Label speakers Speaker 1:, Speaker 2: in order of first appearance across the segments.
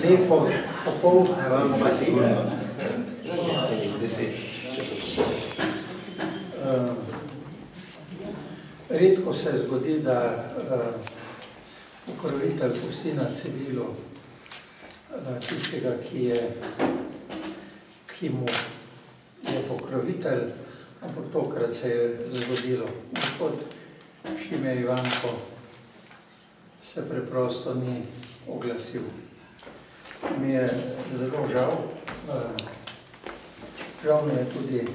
Speaker 1: lepo popolno. Redko se zgodi, da pokrovitelj pusti na cedilu tistega, ki mu je pokrovitelj, ampak tokrat se je zgodilo. Gospod Šime Ivanko se preprosto ni oglasil. Mi je zelo žal. Žal mi je tudi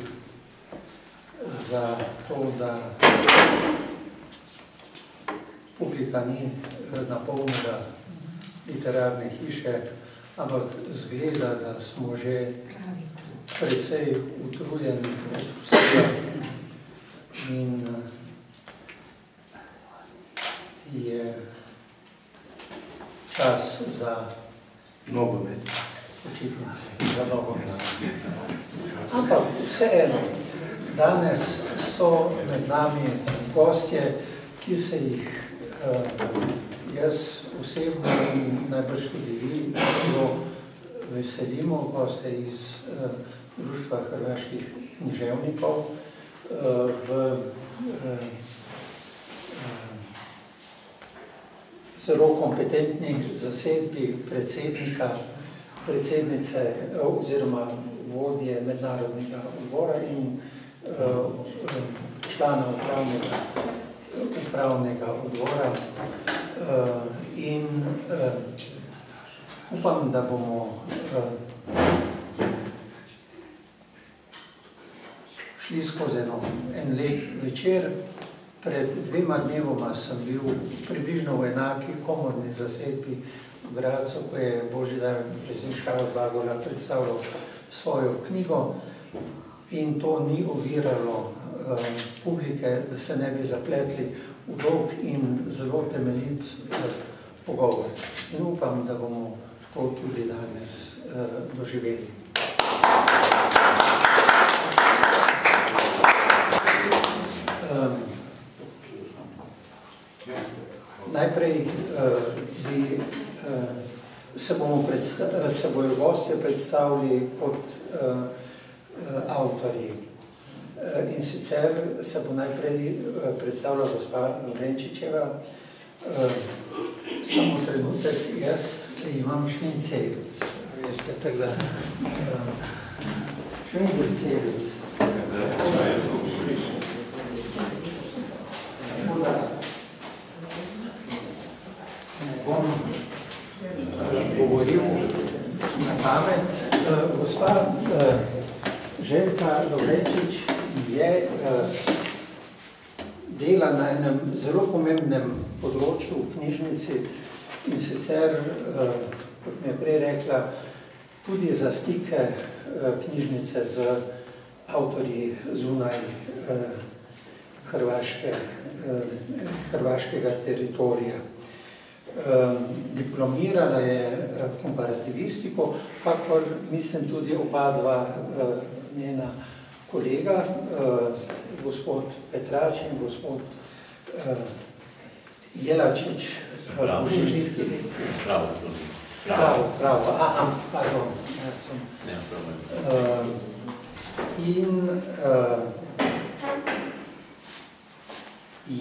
Speaker 1: za to, da publika ni napolnila literarne hiše, ampak zgleda, da smo že precej utrujeni od vsega in je čas za
Speaker 2: nogomet.
Speaker 1: Počitnice, za nogomet. Ampak vseeno, danes so med nami gostje, ki se jih jaz osebno in najbrž tudi vi zelo veselimo, gostje iz Društva hrvaških književnikov v zelo kompetentni zasedbi predsednice oziroma vodje mednarodnega odbora in člana upravnega odbora in upam, da bomo šli skozi en lep večer. Pred 2 dnevoma sem bil približno v enaki komorni zasedbi v Gradcu, ko je Božidar Brezniškar Bagola predstavljal svojo knjigo in to ni oviralo publike, da se ne bi zapletli v dolg in zelo temeljit pogovor. In upam, da bomo to tudi danes doživeli. Najprej se bojo gostje predstavili kot avtorji. In sicer se bo najprej predstavila gospa Lovrenčičeva. Samo trenutek, jaz imam švincevec, veste, tako da švincevec. Bom govoril na pamet. Gospa Željka Lovrenčič je dela na enem zelo pomembnem področju v knjižnici in sicer, kot mi je prej rekla, tudi za stike knjižnice z avtorji zunaj hrvaškega teritorija. Diplomirala je komparativistiko, kakor mislim tudi oba dva njena kolega, gospod Petrač in gospod Jelačič Božinski. Pravo, aha, pardon, jaz sem. In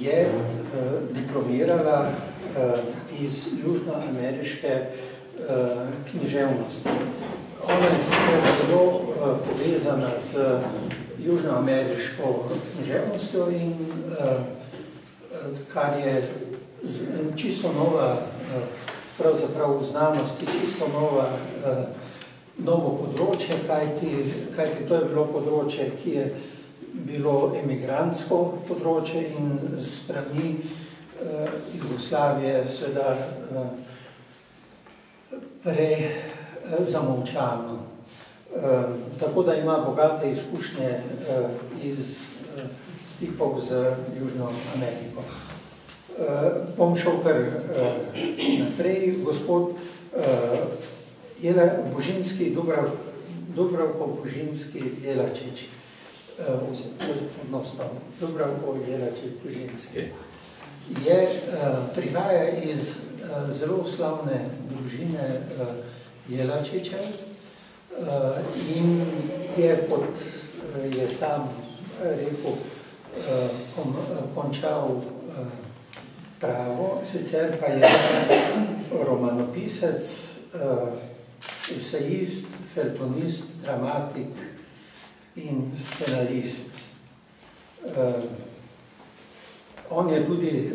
Speaker 1: je diplomirala iz južnoameriške književnosti. Ona je sicer zelo povezana z južnoameriško književnostjo in kar je čisto nova, pravzaprav v znanosti, čisto novo področje, kajti to je bilo področje, ki je bilo emigrantsko področje in strani Jugoslavije seveda prezamolčano. Tako da ima bogate izkušnje iz stikov z Južno Ameriko. Bom šel kar naprej. Gospod Božinski, Dubravko Božinski Jelačič, odnosno Dubravko Jelačič Božinski, prihaja iz zelo slavne družine Jelačičem in je sam rekel, končal pravo, sicer pa je romanopisec, esejist, feltonist, dramatik in scenarist. On je tudi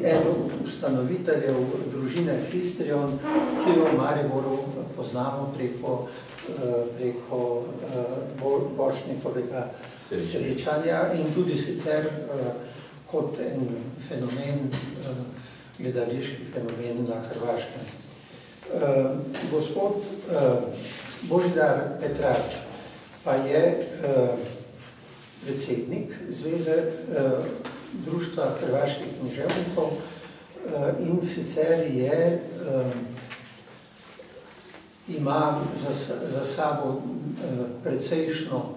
Speaker 1: eden od ustanoviteljev družine Histrion, ki jo v Mariboru poznamo preko Borštnikovega srečanja in tudi sicer kot en fenomen, gledališki fenomen na Hrvaškem. Gospod Božidar Petrač pa je predsednik Zveze društva hrvaških književnikov in sicer ima za sabo precejšno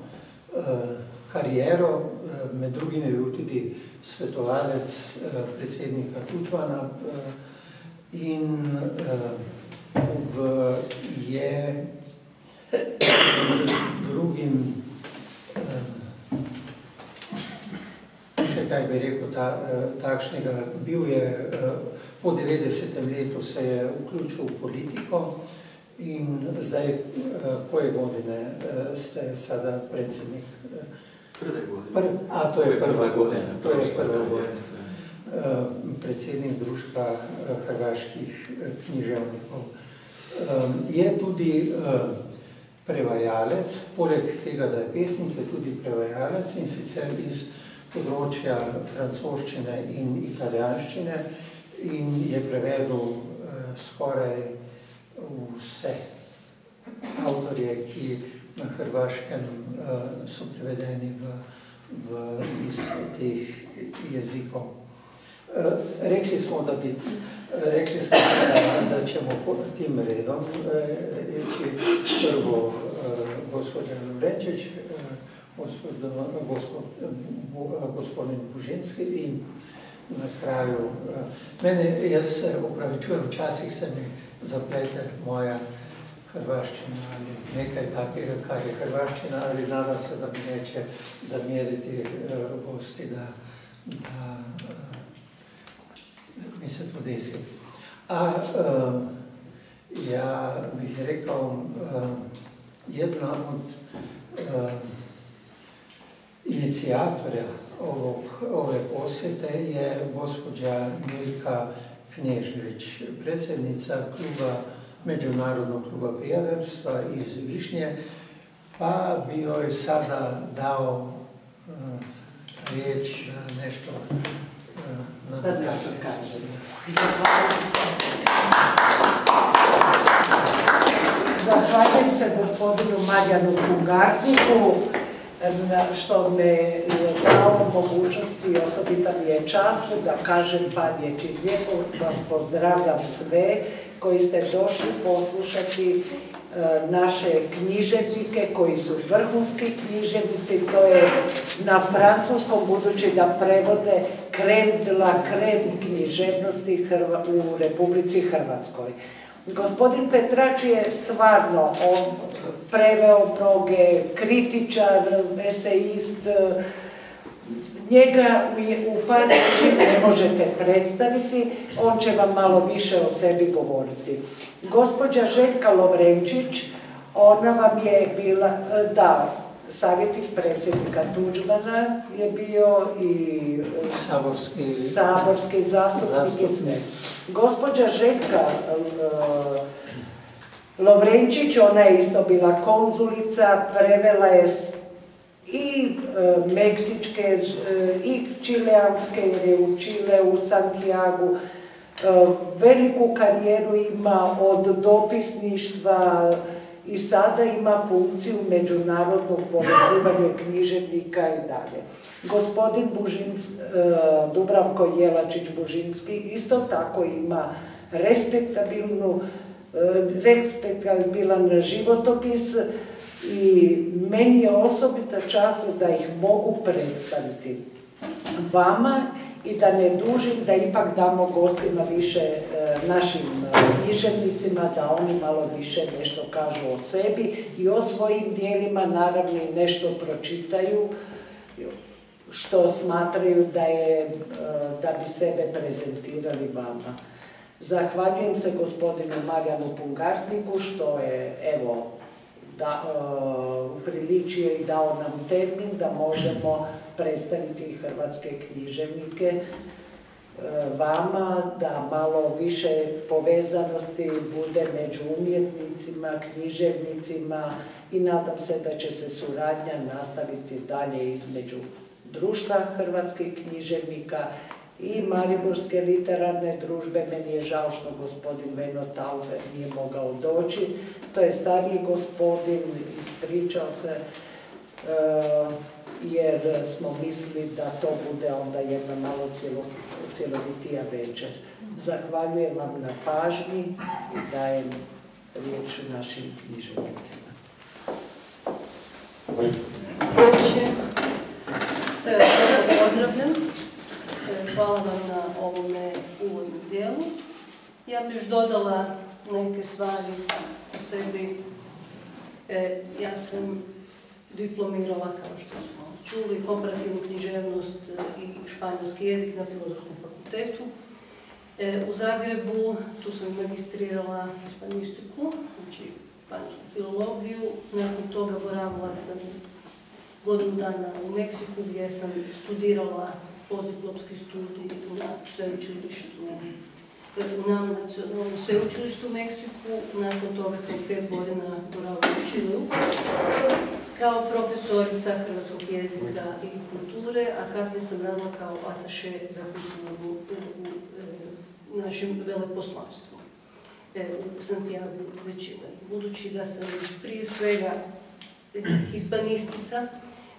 Speaker 1: kariero, med drugim je bil tudi svetovalec predsednika Tudžmana in je drugim, še kaj bi rekel, takšnega, bil je po 90. letu se je vključil v politiko in zdaj, koje godine ste sada predsednik?
Speaker 2: Prve godine.
Speaker 1: To je prva godina. To je prva godina. Predsednik društva hrvaških književnikov. Je tudi prevajalec, poleg tega, da je pesnik, je tudi prevajalec in sicer iz področja francoščine in italijanščine in je prevedel skoraj vse avtorje, ki na Hrvaškem so prevedeni iz teh jezikov. Rekli smo, da ćemo tim redom reći prvo gospođa Lovrenčić, gospodin Bužinski in na kraju mene, jaz se opravičujem, včasih se mi zaplete moja hrvaščina ali nekaj takega, kar je hrvaščina, ali nadam se, da mi neće zamjeriti gosti, da mi se to desi. A ja bih rekao, jedna od inicijatorja ove posjete je gospođa Milka Knježević, predsjednica Međunarodnog kluba prijateljstva iz Višnje, pa bi joj sada dao riječ da nešto
Speaker 3: kaže. Zahvaljujem se gospodinu Marijanu Kungartniku što me je dao mogućnosti, osobita mi je čast da kažem par riječi. Lijepo vas pozdravljam sve koji ste došli poslušati naše književnike koji su vrhunski književnici, to je na francuskom, budući da prevode crème de la crème književnosti u Republici Hrvatskoj. Gospodin Petrač je stvarno, on preveo mnoge, kritičar, esejist, njega u par riječi ne možete predstaviti, on će vam malo više o sebi govoriti. Gospođa Željka Lovrenčić, ona vam je bila, da, savjetnik predsjednika Tudžmana je bio i saborski zastupnik i sve. Gospođa Željka Lovrenčić, ona je isto bila konzulica, prevela je i meksičke i čileanske, jer je u Čile, u Santiagu. Veliku karijeru ima od dopisništva i sada ima funkciju međunarodnog povezivanja književnika i dalje. Gospodin Dubravko Jelačić-Bužinski isto tako ima respektabilan životopis i meni je osobita čast da ih mogu predstaviti vama i da ne dužim, da ipak damo gostima više našim književnicima, da oni malo više nešto kažu o sebi i o svojim dijelima, naravno i nešto pročitaju što smatraju da bi sebe prezentirali vama. Zahvaljujem se gospodinu Marijanu Pungartniku što je, evo, upriličio i dao nam termin da možemo predstaviti hrvatske književnike vama, da malo više povezanosti bude među umjetnicima, književnicima i nadam se da će se suradnja nastaviti dalje između Društva hrvatskih književnika i Mariborske literarne družbe. Meni je žao što gospodin Beno Taufer nije mogao doći. To je stariji gospodin, ispričao se jer smo mislili da to bude onda jedna malo cjelovitija večer. Zahvaljujem vam na pažnji i dajem riječ našim književnicima.
Speaker 4: Sve vas dobro pozdravljam. Hvala vam na ovome uvodnom dijelu. Ja bih još dodala neke stvari o sebi. Ja sam diplomirala, kao što smo čuli, komparativnu književnost i španjolski jezik na Filozofskom fakultetu. U Zagrebu tu sam magistrirala hispanistiku, znači španjolsku filologiju. Nakon toga boravila sam godinu dana u Meksiku gdje sam studirala postdiplomski studij na sveučilištu u Meksiku. Nakon toga sam 5 godina boravila u Čileu kao profesorica hrvatskog jezika i kulture, a kasnije sam radila kao ataše za kulturu u našem veleposlanstvu u Santiago de Chile. Budući da sam prije svega hispanistica,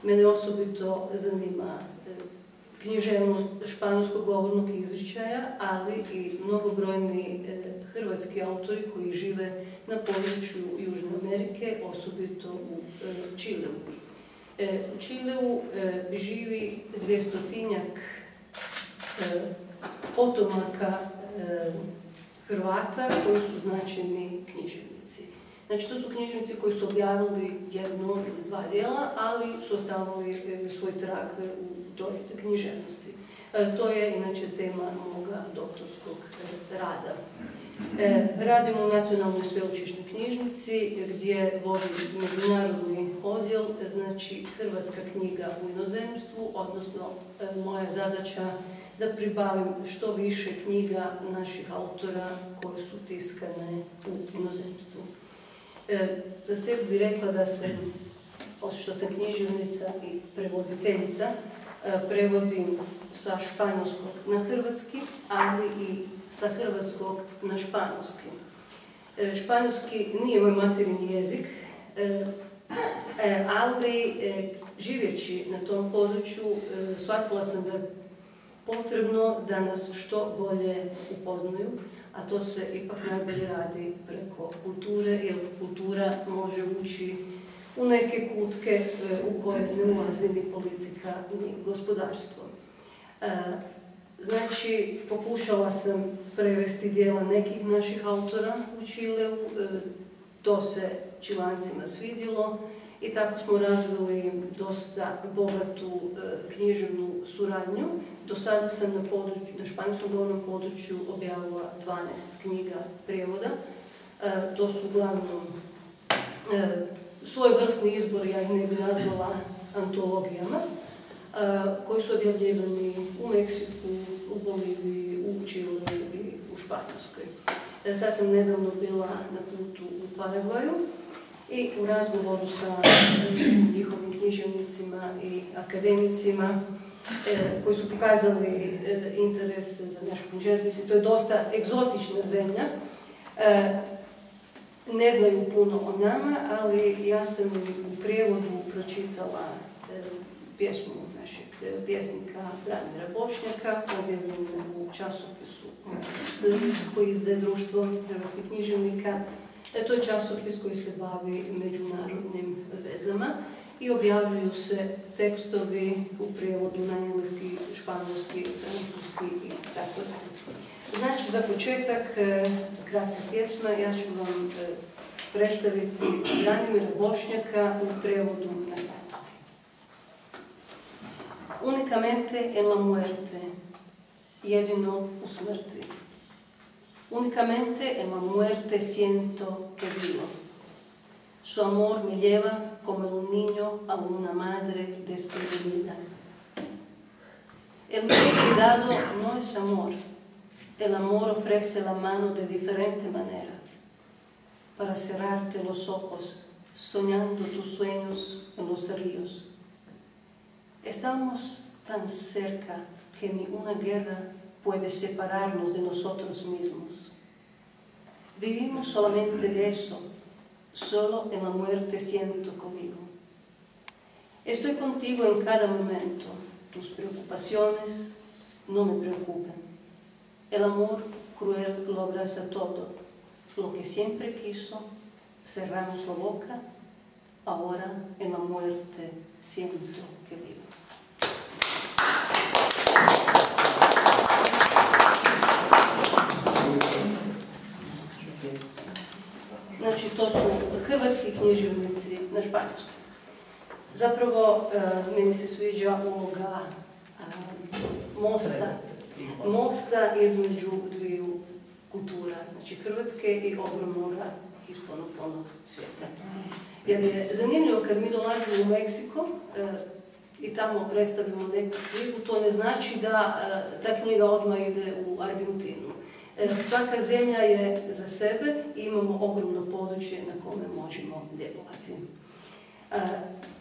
Speaker 4: mene osobito zanima književnost španjolskog govornog izričaja, ali i mnogobrojni hrvatski autori koji žive na području Južne Amerike, osobito u Čileu. U Čileu živi 200-tinjak potomaka Hrvata koji su značajni književnici. Znači, to su književnici koji su objavili jedno ili dva dijela, ali su ostavili svoj trag u toj književnosti. To je inače tema moga doktorskog rada. Radimo u Nacionalnoj sveučilišnoj knjižnici gdje vodim međunarodni odjel, znači hrvatska knjiga u inozemstvu, odnosno moja zadaća da pribavim što više knjiga naših autora koje su tiskane u inozemstvu. Za sebe bih rekla da sam, osim što sam književnica i prevoditeljica, prevodim sa španjolskog na hrvatski, ali i sa hrvatskog na španjolski. Španjolski nije moj materijni jezik, ali živeći na tom području shvatila sam da je potrebno da nas što bolje upoznaju, a to se ipak najbolje radi preko kulture, jer kultura može ući u neke kutke u koje ne ulazi ni politika, ni gospodarstvo. Znači, pokušala sam prevesti dijela nekih naših autora u Čileu, to se Čilancima svidjelo i tako smo razvili dosta bogatu književnu suradnju. Do sada sam na španjolskom govornom području objavila 12 knjiga prijevoda. To su uglavnom svojevrsni izbor, ja ih ne bih nazvala antologijama, koji su objavljivani u Meksiku, u Boliviji, u Čileu i u Španjolskoj. Sad sam nedavno bila na putu u Paragvaju i u razgovoru sa njihovim književnicima i akademicima koji su pokazali interes za našu književnost. To je dosta egzotična zemlja. Ne znaju puno o nama, ali ja sam u prijevodu pročitala pjesmu našeg pjesnika Branimira Bošnjaka, objavljenu u časopisu koji izdaje Društvo hrvatskih književnika. To je časopis koji se bavi međunarodnim vezama i objavljuju se tekstovi u prijevodu na engleski, španjolski, francuski i tako dalje. Znači, za početak kratka pjesma, ja ću vam predstaviti Branimira Bošnjaka u prijevodu na španjolski. Unicamente en la muerte, jedino u smrti. Unicamente en la muerte siento que vivo. Su amor me lleva como un niño a una madre desprevenida. El mundo cuidado no es amor. El amor ofrece la mano de diferente manera, para cerrarte los ojos, soñando tus sueños en los ríos. Estamos tan cerca que ni una guerra puede separarnos de nosotros mismos. Vivimos solamente de eso, solo en la muerte siento conmigo. Estoy contigo en cada momento, tus preocupaciones no me preocupan. El amor cruel lo abraza todo, lo que siempre quiso, cerramos la boca, ahora en la muerte siento que vivo. Znači, to su hrvatski književnici na španjolskom. Zapravo, meni se sviđa uloga mosta između dviju kultura, znači Hrvatske i ogromnog hispanofonog svijeta. Jer je zanimljivo kad mi dolazimo u Meksiko i tamo predstavimo neku knjigu, to ne znači da ta knjiga odmah ide u Argentinu. Svaka zemlja je za sebe i imamo ogromno područje na kome možemo djelovati.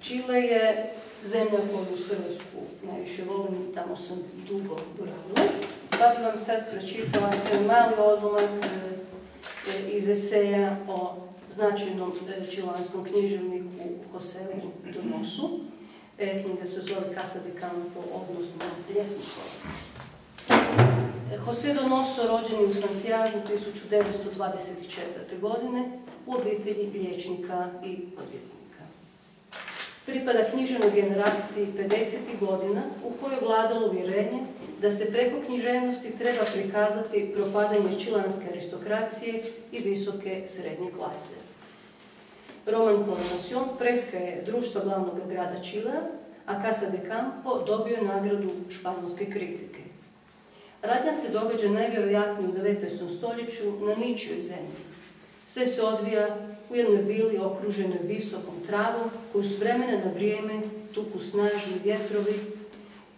Speaker 4: Čile je zemlja koju u Hrvatsku najviše volim, tamo sam dugo boravila. Pa bi vam sad pročitala jedan mali odlomak iz eseja o značajnom čilanskom književniku Joseu Donosu. Knjiga se zove Casa de Campo, odnosno Ljetni kolac. José Donoso rođen je u Santiagu 1924. godine u obitelji liječnika i odvjetnika. Pripada književnoj generaciji 50. godina u kojoj je vladalo uvjerenje da se preko književnosti treba prikazati propadanje čilanske aristokracije i visoke srednje klase. Roman Coronación freska je društva glavnog grada Čilea, a Casa de Campo dobio je nagradu španjolske kritike. Radnja se događa najvjerojatnije u 19. stoljeću na ničijoj zemlji. Sve se odvija u jednoj vili okruženoj visokom travom koju s vremena na vrijeme tuku snažni vjetrovi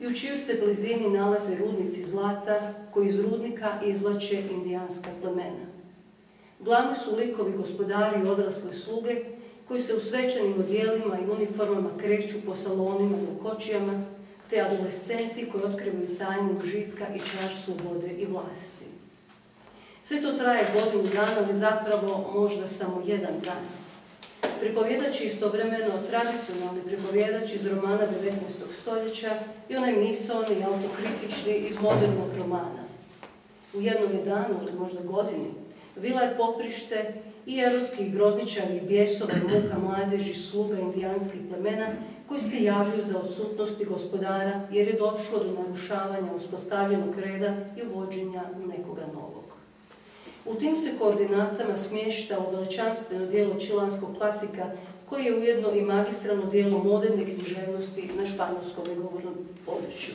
Speaker 4: i u čiju se blizini nalaze rudnici zlata koji iz rudnika izvlače indijanska plemena. Glavni su likovi gospodari i odrasle sluge koji se u svečanim odjelima i uniformama kreću po salonima i u kočijama, te adolescenti koji otkrivaju tajnu užitka i čar slobode i vlasti. Sve to traje godinu dana, ali zapravo možda samo jedan dan. Pripovjedač je istovremeno tradicionalni pripovjedač iz romana 19. stoljeća i onaj misaoni i autokritični iz modernog romana. U jednom je danu, ili možda godini, vila je poprište i erotskih grozničara i bjesova i muka mladeži sluga indijanskih plemena koji se javljaju za odsutnosti gospodara jer je došlo do narušavanja uspostavljenog reda i uvođenja nekoga novog. U tim se koordinatama smještalo veličanstveno djelo čilanskog klasika koji je ujedno i magistralno djelo moderne književnosti na španjolskom govornom području.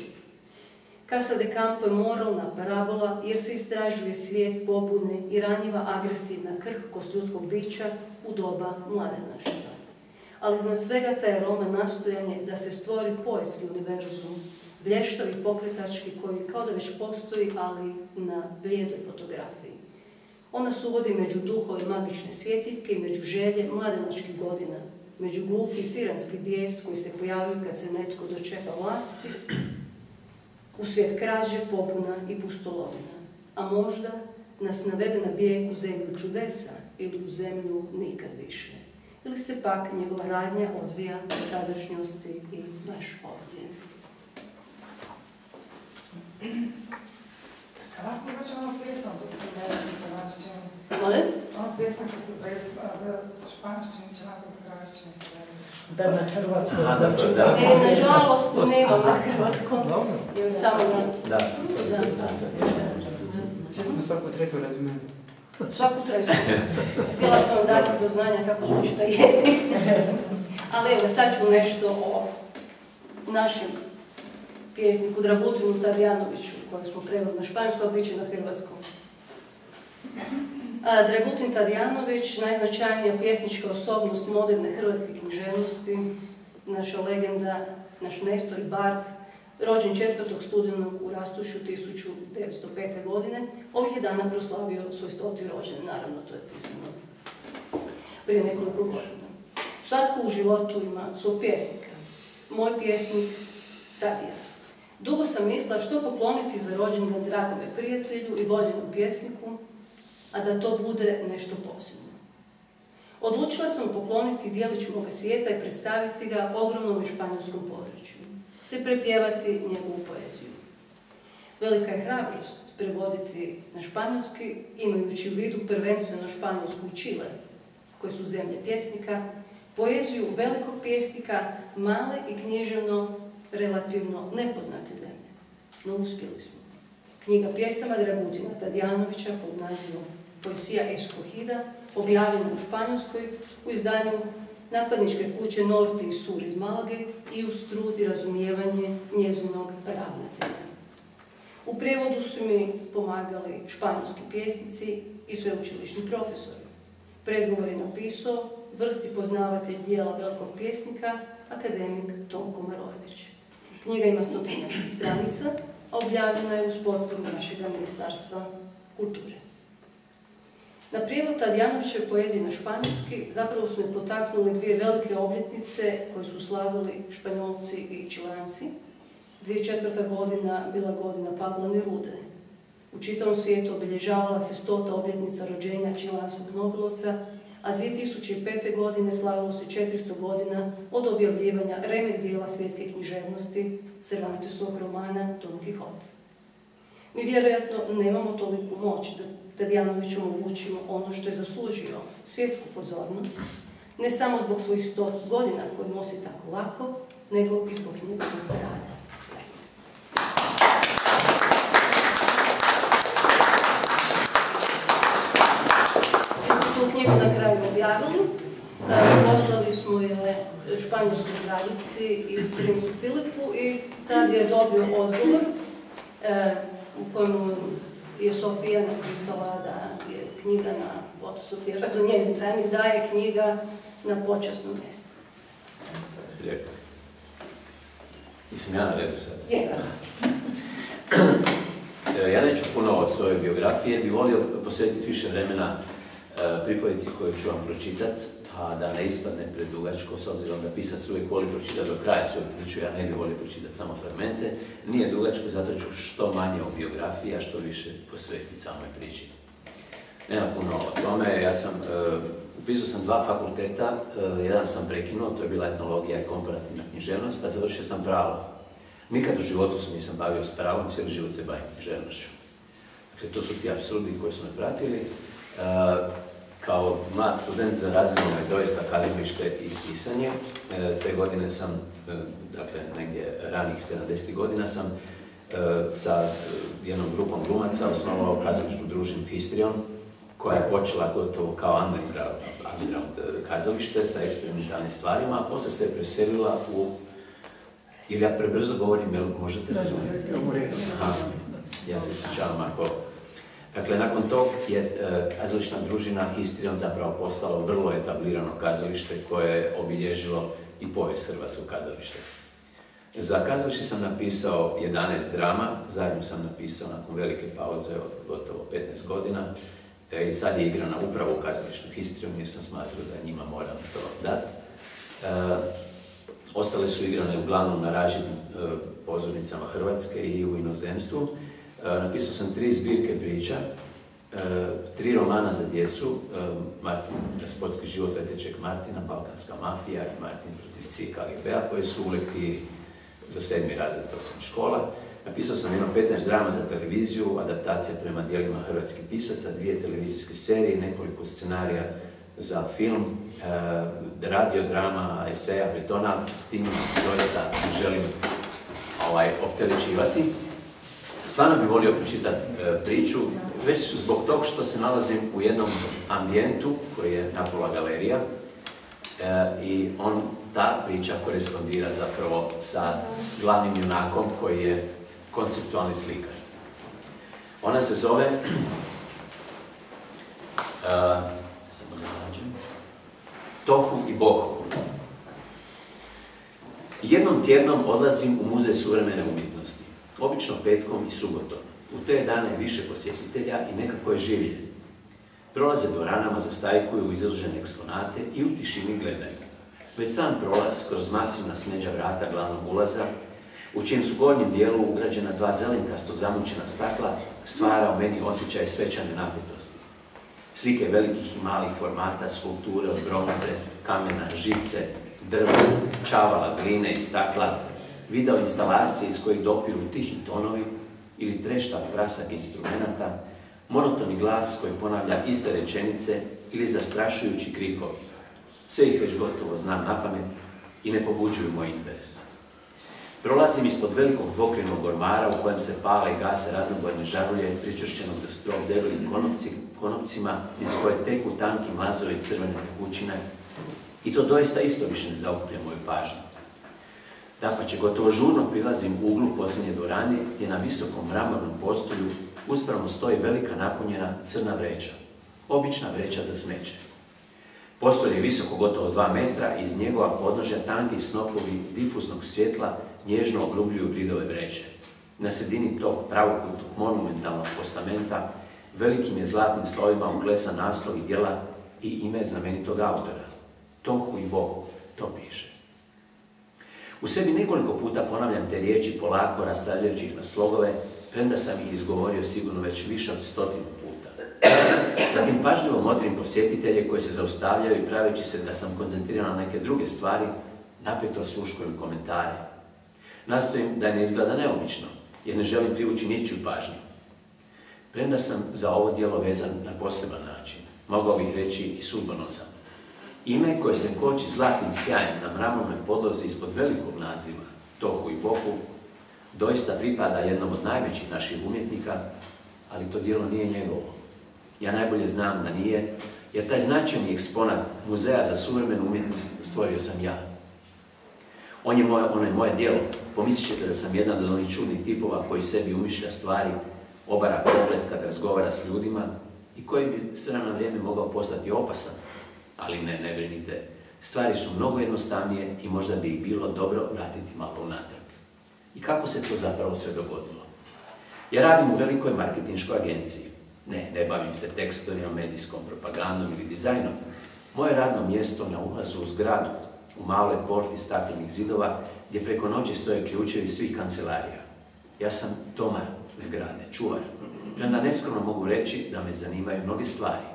Speaker 4: Casa de Campo je moralna parabola jer se istražuje svijet pobune i ranjiva agresivna krhkost ljudskog bića u doba mladenaštva. Ali iznad svega taj roman nastojanje da se stvori poetski univerzum, blještavi pokretački koji kao da već postoji, ali na blijedoj fotografiji. On nas uvodi među duhove magične svjetiljke i među želje mladenačkih godina, među glupi i tiranski bijes koji se pojavljuju kad se netko dočepa vlasti, u svijet krađe, pobuna i pustolovina, a možda nas navede na bijeg u zemlju čudesa ili u zemlju nikad više. Ili se pak njegova radnja odvija u sadašnjosti i baš ovdje.
Speaker 5: Kako imaš ono pjesam, to prevedati hrvatščini?
Speaker 4: Molim?
Speaker 5: Ono pjesam ko ste španjolščini će nakon hrvatščini prevedati.
Speaker 3: Da na hrvatskom.
Speaker 4: Nažalost, nemam na hrvatskom. Imam samo na...
Speaker 2: Da.
Speaker 6: Sve smo svaku treću razumeli.
Speaker 4: Svaku treću. Htjela sam vam dati do znanja kako zvuči taj jezik. Ali evo, sad ću nešto o našem pjesniku Dragutinu Tadijanoviću, kojeg smo preveli na španjolsku, a tiče na hrvatskom. Dragutin Tadijanović, najznačajnija pjesnička osobnost moderne hrvatske književnosti, naša legenda, naš Nestor i Bard, rođen 4. studenog u Rastušu 1905. godine, ovih je dana proslavio svoj 100. rođendan, naravno to je pisano prije nekoliko godina. Svatko u životu ima svog pjesnika. Moj pjesnik Tadija. Dugo sam mislila što pokloniti za rođendan dragome prijatelju i voljenom pjesniku, a da to bude nešto posebno. Odlučila sam pokloniti dijelić moga svijeta i predstaviti ga ogromnom i španjolskom području, te prepjevati njegovu poeziju. Velika je hrabrost prevoditi na španjolski, imajući u vidu prvenstveno Španjolsku i Čile, koje su zemlje pjesnika, poeziju velikog pjesnika, male i književno relativno nepoznate zemlje. No uspjeli smo. Knjiga pjesama Dragutina Tadijanovića pod nazivom Poesija Escogida, objavljena u Španjolskoj u izdanju nakladničke kuće Norte i Sur iz Malage i uz trud i razumijevanje njezinog ravnatelja. U prijevodu su mi pomagali španjolski pjesnici i sveučilišni profesori. Predgovor je napisao vrsti poznavatelj dijela velikog pjesnika, akademik Tonko Marojević. Knjiga ima 100 stranica, a objavljena je uz potporu našeg Ministarstva kulture. Na prijevod Tadijanovićeve poezije na španjolski zapravo su me potaknuli dvije velike obljetnice koje su slavili Španjolci i Čilanci. 2004. godina bila godina Pabla Nerude. U čitavom svijetu obilježavala se 100. obljetnica rođenja čilanskog nobelovca, a 2005. godine slavilo se 400 godina od objavljivanja remek dijela svjetske književnosti Cervantesovog romana Don Quixote. Mi vjerojatno nemamo toliku moć da Tadijanoviću omogućimo ono što je zaslužio, svjetsku pozornost, ne samo zbog svojih 100 godina koje nosi tako lako, nego i zbog njegovog rada. Tu knjigu na kraju objavili, poslali smo je španjolskoj kraljici i princu Filipu i tad je dobio odgovor u kojem je Sofija napisala da je knjiga odnosno vjerojatno njezin tajnik, da je knjiga na počasnom mjestu.
Speaker 2: Lijepo. Mislim ja na redu sad.
Speaker 4: Je.
Speaker 2: Ja neću puno od svoje biografije, bih volio posvetiti više vremena pripovici koju ću vam pročitati, a da ne ispadne predugačko, s obzirom da pisac uvijek voli pročitati do kraja svoju priču, ja ne bih volio pročitati samo fragmente. Nije dugačko, zato ću što manje o biografiji, a što više posvetiti samoj priči. Nema puno o tome, ja sam, upisao sam 2 fakulteta, jedan sam prekinuo, to je bila etnologija i komparativna književnost, a završio sam pravo. Nikad u životu se nisam bavio s pravom, cijeli život se bavim književnošću. Dakle, to su ti apsurdi koji su me pratili. Kao mlad student zarazilo me doista kazalište i pisanje. Te godine sam, dakle negdje ranih 70. godina sam sa jednom grupom glumaca osnovao kazališnu družinu Histrion, koja je počela gotovo kao underground kazalište sa eksperimentalnim stvarima, a poslije se je preselila u... Ili ja prebrzo govorim, jel možete razumjeti? Ja se ispričavam ako... Dakle, nakon tog je kazališna družina Histrion zapravo postalo vrlo etablirano kazalište koje je obilježilo i povijest hrvatskog kazališta. Za kazalište sam napisao 11 drama, zadnju sam napisao nakon velike pauze od gotovo 15 godina i sad je igrana upravo u kazalištu Histrion jer sam smatrao da njima moram to dati. Ostale su igrane uglavnom na različitim pozornicama Hrvatske i u inozemstvu. Napisao sam 3 zbirke priča, 3 romana za djecu, Martin, Sportski život letećeg Martina, Balkanska mafija i Martin protiv CIA KGB-a, koji su u lektiri za 7. razred osnovnih škola. Napisao sam jedno 15 drama za televiziju, adaptacija prema dijelima hrvatskih pisaca, 2 televizijske serije, nekoliko scenarija za film, radio, drama, eseja, feljtona, s tim se doista ne želim opterećivati. Stvarno bih volio pročitati priču, već zbog tog što se nalazim u jednom ambijentu koji je napola galerija i ta priča korespondira zapravo sa glavnim junakom koji je konceptualni slikar. Ona se zove Tohu i Bohu. Jednom tjednom odlazim u Muzej suvremene umjetnosti, obično petkom i subotom. U te dane je više posjetitelja i nekako je življe. Prolaze dvoranama, zastajkuju u izložene eksponate i u tišini gledaju. Već sam prolaz kroz masivna smeđa vrata glavnog ulaza, u čijem su gornjem dijelu ugrađena dva zelenkasto zamućena stakla, stvara u meni osjećaj svečane napetosti. Slike velikih i malih formata, skulpture od bronze, kamena, žice, drva, čavala, gline i stakla, video instalacije iz kojih dopiru tihi tonovi ili treštav prasak instrumenata, monotoni glas koji ponavlja iste rečenice ili zastrašujući krikovi. Sve ih već gotovo znam napamet i ne pobuđuju moj interes. Prolazim ispod velikog dvokrenog ormara u kojem se pale i gase raznobojne žarulje pričvršćenog za strop debelim konopcima iz koje teku tanki mlazovi crvene tekućine i to doista isto više ne zaokuplja moju pažnju. Dapače, gotovo žurno prilazim u uglu posljednje dvorane gdje na visokom mramornom postolju uspravno stoji velika napunjena crna vreća, obična vreća za smeće. Postolj je visoko gotovo 2 metra i iz njegova podnožja tanki snopovi difuznog svjetla nježno ogrubljuju bridove vreće. Na sredini tog pravokutnog monumentalnog postamenta velikim je zlatnim slovima uklesan naslov i djela i ime znamenitog autora. Tohu i Bohu, to piše. U sebi nekoliko puta ponavljam te riječi polako rastavljajući ih na slogove, premda sam ih izgovorio sigurno već više od 100 puta. Zatim pažljivo motrim posjetitelje koji se zaustavljaju i praveći se da sam koncentriran na neke druge stvari, napeto osluškujem komentare. Nastojim da ne izgleda neobično, jer ne želim privući ničiju pažnju. Premda sam za ovo djelo vezan na poseban način, mogao bih reći i sudbonosan. Ime koje se koči zlatnim sjajem na mramornoj podlozi ispod velikog naziva, Tohu i Bohu, doista pripada jednom od najvećih naših umjetnika, ali to djelo nije njegovo. Ja najbolje znam da nije, jer taj značajni eksponat Muzeja za suvremenu umjetnost stvorio sam ja. Ono je moje djelo. Pomislit ćete da sam jedan od onih čudnih tipova koji sebi umišlja stvari, obara pogled kad razgovara s ljudima i koji bi s vremena na vrijeme mogao postati opasan. Ali ne brinite. Stvari su mnogo jednostavnije i možda bi ih bilo dobro vratiti malo unatrag. I kako se to zapravo sve dogodilo? Ja radim u velikoj marketinškoj agenciji. Ne bavim se tekstovima, medijskom propagandom ili dizajnom. Moje radno mjesto na ulazu u zgradu, u maloj porti staklenih zidova, gdje preko noći stoje ključevi svih kancelarija. Ja sam domar zgrade, čuvar. Premda neskromno mogu reći da me zanimaju mnoge stvari.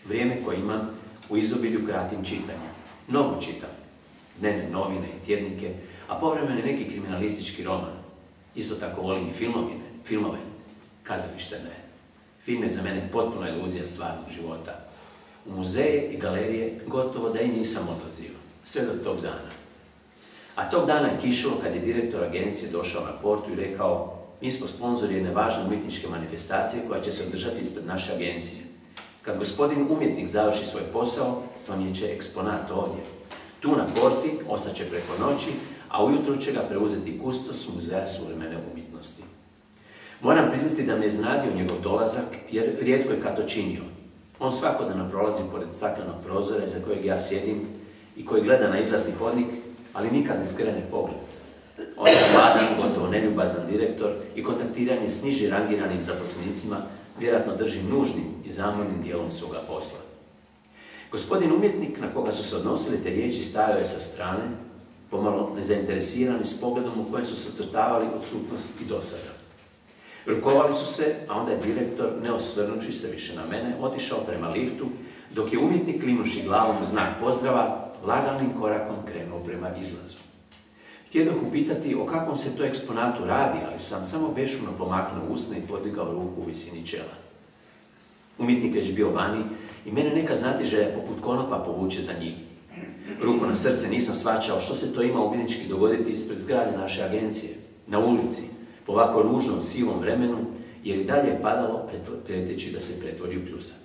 Speaker 2: Vrijeme koje imam u izobilju kratim čitanja. Mnogo čitam. Dnevne novine i tjednike, a povremeno neki kriminalistički roman. Isto tako volim i filmove. Kazalište ne. Film je za mene potpuna iluzija stvarnog života. U muzeje i galerije gotovo da i nisam odlazio. Sve do tog dana. A tog dana je kišilo kad je direktor agencije došao na portu i rekao: mi smo sponzori jedne važne umjetničke manifestacije koja će se održati ispred naše agencije. Kad gospodin umjetnik završi svoj posao, donijet će eksponat ovdje. Tu na porti ostaće preko noći, a ujutro će ga preuzeti kustos Muzeja suvremene umjetnosti. Moram priznati da me iznenadio njegov dolazak, jer rijetko je kad to činio. On svakodnevno prolazi pored staklenog prozora za kojeg ja sjedim i koji gleda na izlazni hodnik, ali nikad ne skrene pogled. On je mladan, gotovo neljubazan direktor i kontaktiranje s niže rangiranim zaposlenicima vjerojatno drži nužnim i zamornim dijelom svoga posla. Gospodin umjetnik na koga su se odnosile te riječi stajao je sa strane, pomalo nezainteresiran i s pogledom u kojem su se ocrtavali odsutnost i dosada. Rukovali su se, a onda je direktor, ne osvrnuši se više na mene, otišao prema liftu, dok je umjetnik klimnuši glavom u znak pozdrava, laganim korakom krenuo prema izlazu. Htjedoh upitati o kakvom se to eksponatu radi, ali sam samo bešumno pomaknuo usne i podigao ruku u visini čela. Umjetnik već bio vani i mene neka znatiželja poput konopa povuče za njim. Ruku na srce nisam shvaćao što se to ima umjetnički dogoditi ispred zgrade naše agencije, na ulici, po ovako ružnom, sivom vremenu, jer i dalje je padalo prijeteći da se pretvori u pljusak.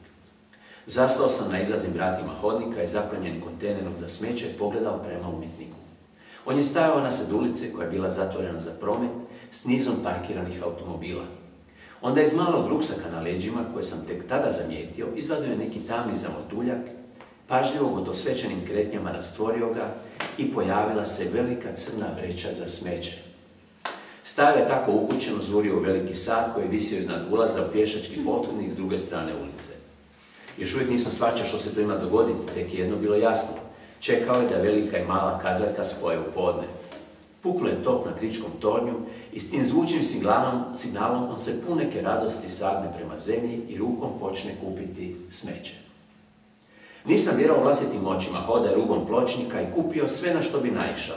Speaker 2: Zastao sam na izlaznim vratima hodnika i zaplenjen kontejnerom za smeće pogledao prema umjetniku. On je stajao na sred ulice koja je bila zatvorena za promet s nizom parkiranih automobila. Onda iz malog ruksaka na leđima, koje sam tek tada zamijetio, izvadio je neki tamni zamotuljak, pažljivo go to svečanim kretnjama rastvorio ga i pojavila se velika crna vreća za smeće. Stajao je tako ukućeno zvurio u veliki sat koji je visio iznad ulaza u pješački pothodnik s druge strane ulice. Još uvijek nisam shvaćao što se to ima dogoditi, tek je jedno bilo jasno. Čekao je da velika i mala kazaljka spoje u podne. Puklo je top na kričkom tornju i s tim zvučnim signalom on se pun neke radosti sagne prema zemlji i rukom počne kupiti smeće. Nisam vjerao vlastitim očima, hoda rubom pločnika i kupio sve na što bi naišao.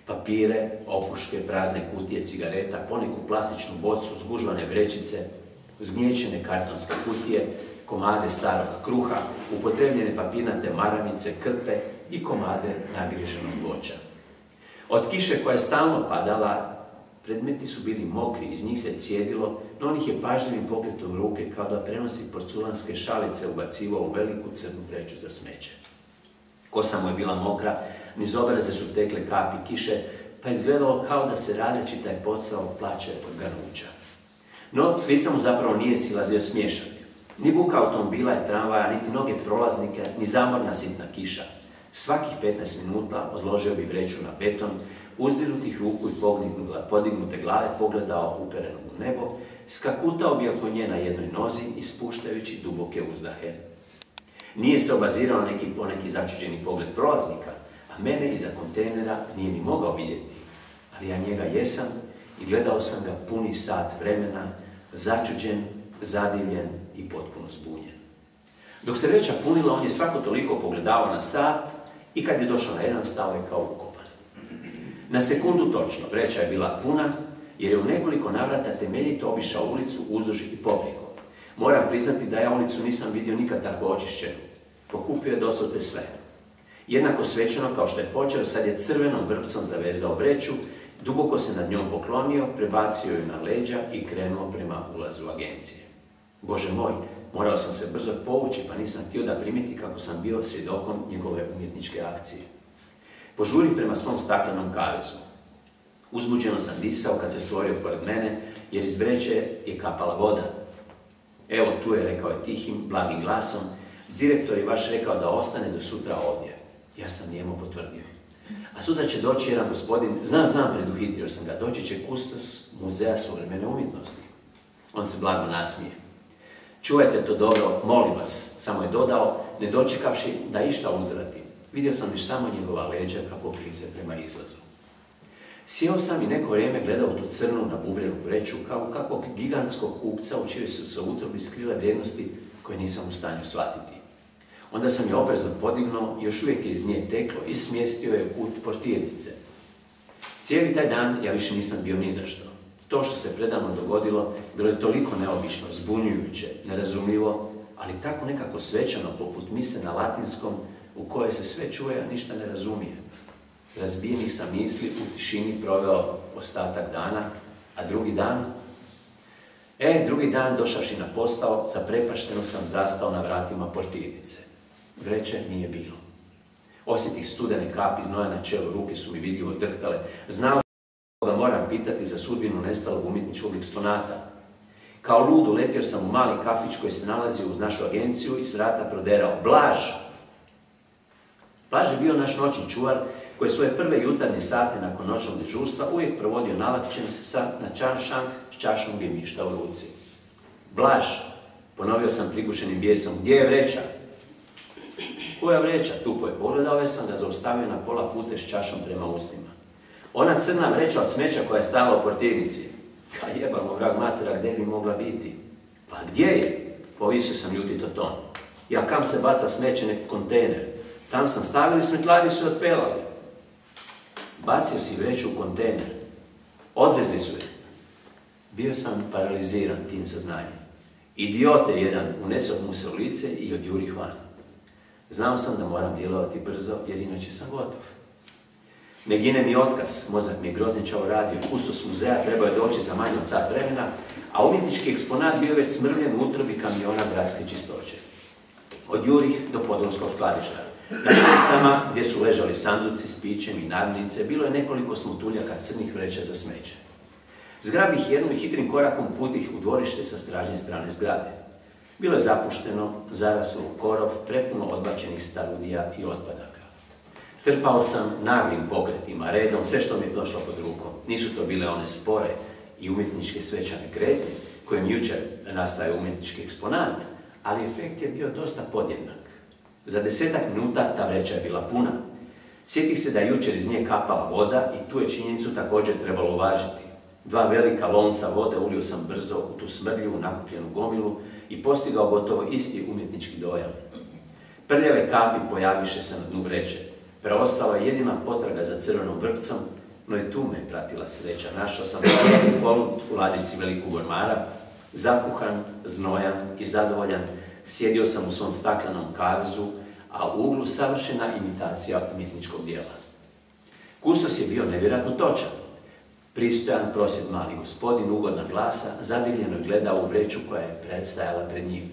Speaker 2: Papire, opuške, prazne kutije cigareta, poneku plastičnu bocu, zgužvane vrećice, zgnječene kartonske kutije, komade starog kruha, upotrebljene papirnate maramice, krpe i komade nagriženog voća. Od kiše koja je stalno padala, predmeti su bili mokri, iz njih se cijedilo, no on ih je pažljivim pokretom ruke kao da prenosi porculanske šalice ubacivao u veliku crnu vreću za smeće. Kosa mu je bila mokra, niz obraze su tekle kapi kiše, pa izgledalo kao da se radeći taj posao plaće od ganuća. No, s lica mu zapravo nije silazio smiješak. Ni buka automobila i tramvaja, niti noge prolaznike, ni zamorna sitna kiša. Svakih 15 minuta odložio bi vreću na beton, uzdirutih ruku i podignute glave pogledao upereno u nebo, skakutao bi oko nje na jednoj nozi, ispuštajući duboke uzdahe. Nije se obazirao poneki začuđeni pogled prolaznika, a mene iza kontejnera nije ni mogao vidjeti, ali ja njega jesam i gledao sam ga puni sat vremena, začuđen, zadivljen i potpuno zbunjen. Dok se vreća punila, on je svako toliko pogledao na sat i kad je došao na jedan, stao je kao ukopan. Na sekundu točno, vreća je bila puna, jer je u nekoliko navrata temeljito obišao ulicu uzduž i popreko. Moram priznati da ja ulicu nisam vidio nikad tako očišćenu. Pokupio je doslovce sve. Jednako svečano kao što je počeo, sad je crvenom vrpcom zavezao vreću, duboko se nad njom poklonio, prebacio ju na leđa i krenuo prema ulazu agencije. Bože moj, morao sam se brzo povući, pa nisam htio da primiti kako sam bio svjedokom njegove umjetničke akcije. Požurih prema svom staklenom kavezu. Uzbuđeno sam disao kad se stvorio pored mene, jer iz vreće je kapala voda. Evo tu je, rekao je tihim, blagim glasom, direktor je vaš rekao da ostane do sutra ovdje. Ja sam njemu potvrdio. A sutra će doći jedan gospodin, znam, preduhitrio sam ga, doći će kustos Muzeja suvremene umjetnosti. On se blago nasmije. Čuvajte to dobro, molim vas, samo je dodao, ne dočekavši da išta uzvrati. Vidio sam još samo njegova leđa kako klize prema izlazu. Sjeo sam i neko vrijeme gledao tu crnu nabubrenu vreću kao kakvog gigantskog kupca u čijoj su se utrobi skrile vrijednosti koje nisam u stanju shvatiti. Onda sam je oprezno podignuo, još uvijek je iz nje teklo i smjestio je u kut portirnice. Cijeli taj dan ja više nisam bio ni za što. To što se predavno dogodilo bilo je toliko neobično, zbunjujuće, nerazumljivo, ali tako nekako svečano poput mise na latinskom u kojoj se sve čuje, a ništa ne razumije. Razbijenih sam misli u tišini proveo ostatak dana, a drugi dan došavši na posao, zaprepašteno sam zastao na vratima portirnice. Vreće nije bilo. Osjetih studene kapi znoja na čelu, ruke su mi vidljivo drhtale. Znao da moram pitati za sudbinu nestalog umjetničkog eksponata. Kao lud uletio sam u mali kafić koji se nalazio uz našu agenciju i s vrata proderao. Blaž! Blaž je bio naš noćni čuvar koji svoje prve jutarnje sate nakon noćnog dežurstva uvijek provodio nalakčen na čaršank s čašom gemišta u ruci. Blaž! Ponovio sam prigušenim bijesom. Gdje je vreća? Koja vreća? Tupo je pogledao jer sam ga zaustavio na pola puta s čašom prema ustima. Ona crna vreća od smeća koja je stala u portirnici. Ka jebamo, vrag matera, gdje bi mogla biti? Pa gdje je? Povisio sam ljutito ton. Ja kam se baca smeće nek v kontejner? Tam sam stavili, smetlari su je otpelali. Bacio si vreću u kontejner. Odvezli su je. Bio sam paraliziran tim saznanjem. Idiote jedan, unesao mu se u lice i odjurih van. Znao sam da moram djelovati brzo, jer inače sam gotov. Ne gine mi otkaz, mozak mi je grozničavo radio, kustos muzeja trebao je doći za manje od sat vremena, a umjetnički eksponat bio već smrvljen u utrobi kamiona gradske čistoće. Od Jurih do podrumskog skladišta. Na policama, gdje su ležali sanduci s pićem i namirnice, bilo je nekoliko smutuljaka crnih vreća za smeće. Zgrabih jednu i hitrim korakom putih u dvorište sa stražnje strane zgrade. Bilo je zapušteno, zaraslo u korov, prepuno odbačenih starudija i otpadaka. Trpao sam naglim pokretima, redom, sve što mi je došlo pod rukom. Nisu to bile one spore i umjetničke svečane krete, kojim jučer nastaje umjetnički eksponat, ali efekt je bio dosta podjednak. Za 10-ak minuta ta vreća je bila puna. Sjetih se da je jučer iz nje kapala voda i tu je činjenicu također trebalo uvažiti. 2 velika lonca vode ulio sam brzo u tu smrdljivu nakupljenu gomilu i postigao gotovo isti umjetnički dojam. Prljave kapi pojaviše se na dnu vreće. Preostala je jedina potraga za crvenom vrpcom, no i tu me je pratila sreća. Našao sam cijeli kolut u ladici velikog ormara, zakuhan, znojan i zadovoljan. Sjedio sam u svom staklenom kavezu, a u uglu savršena imitacija umjetničkog dijela. Kustos je bio nevjerojatno točan. Pristojan, prosjed mali gospodin, ugodna glasa, zadivljeno je gledao u vreću koja je predstajala pred njim.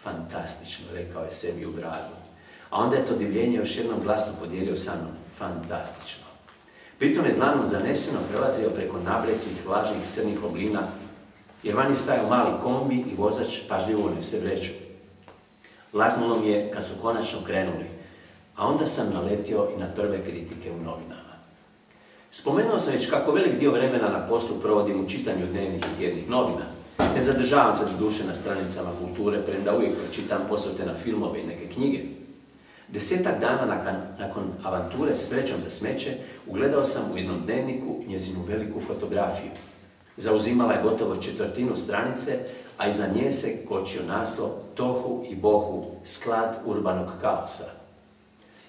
Speaker 2: Fantastično, rekao je sebi u bradu. A onda je to divljenje još jednom glasno podijelio sa mnom. Fantastično. Pritom je dlanom zaneseno prelazio preko nabreknih, vlažnih crnih oblina, jer van je stajao mali kombi i vozač pažljivo unese vreću. Laknulo mi je kad su konačno krenuli, a onda sam naletio i na prve kritike u novinama. Spomenuo sam već kako velik dio vremena na poslu provodim u čitanju dnevnih i tjednih novina. Ne zadržavam se do duše na stranicama kulture, premda uvijek pročitam osvrte na filmove i neke knjige. 10-ak dana nakon avanture s vrećom za smeće, ugledao sam u jednom dnevniku njezinu veliku fotografiju. Zauzimala je gotovo 1/4 stranice, a iznad nje se kočio naslov Tohu i Bohu, sklad urbanog kaosa.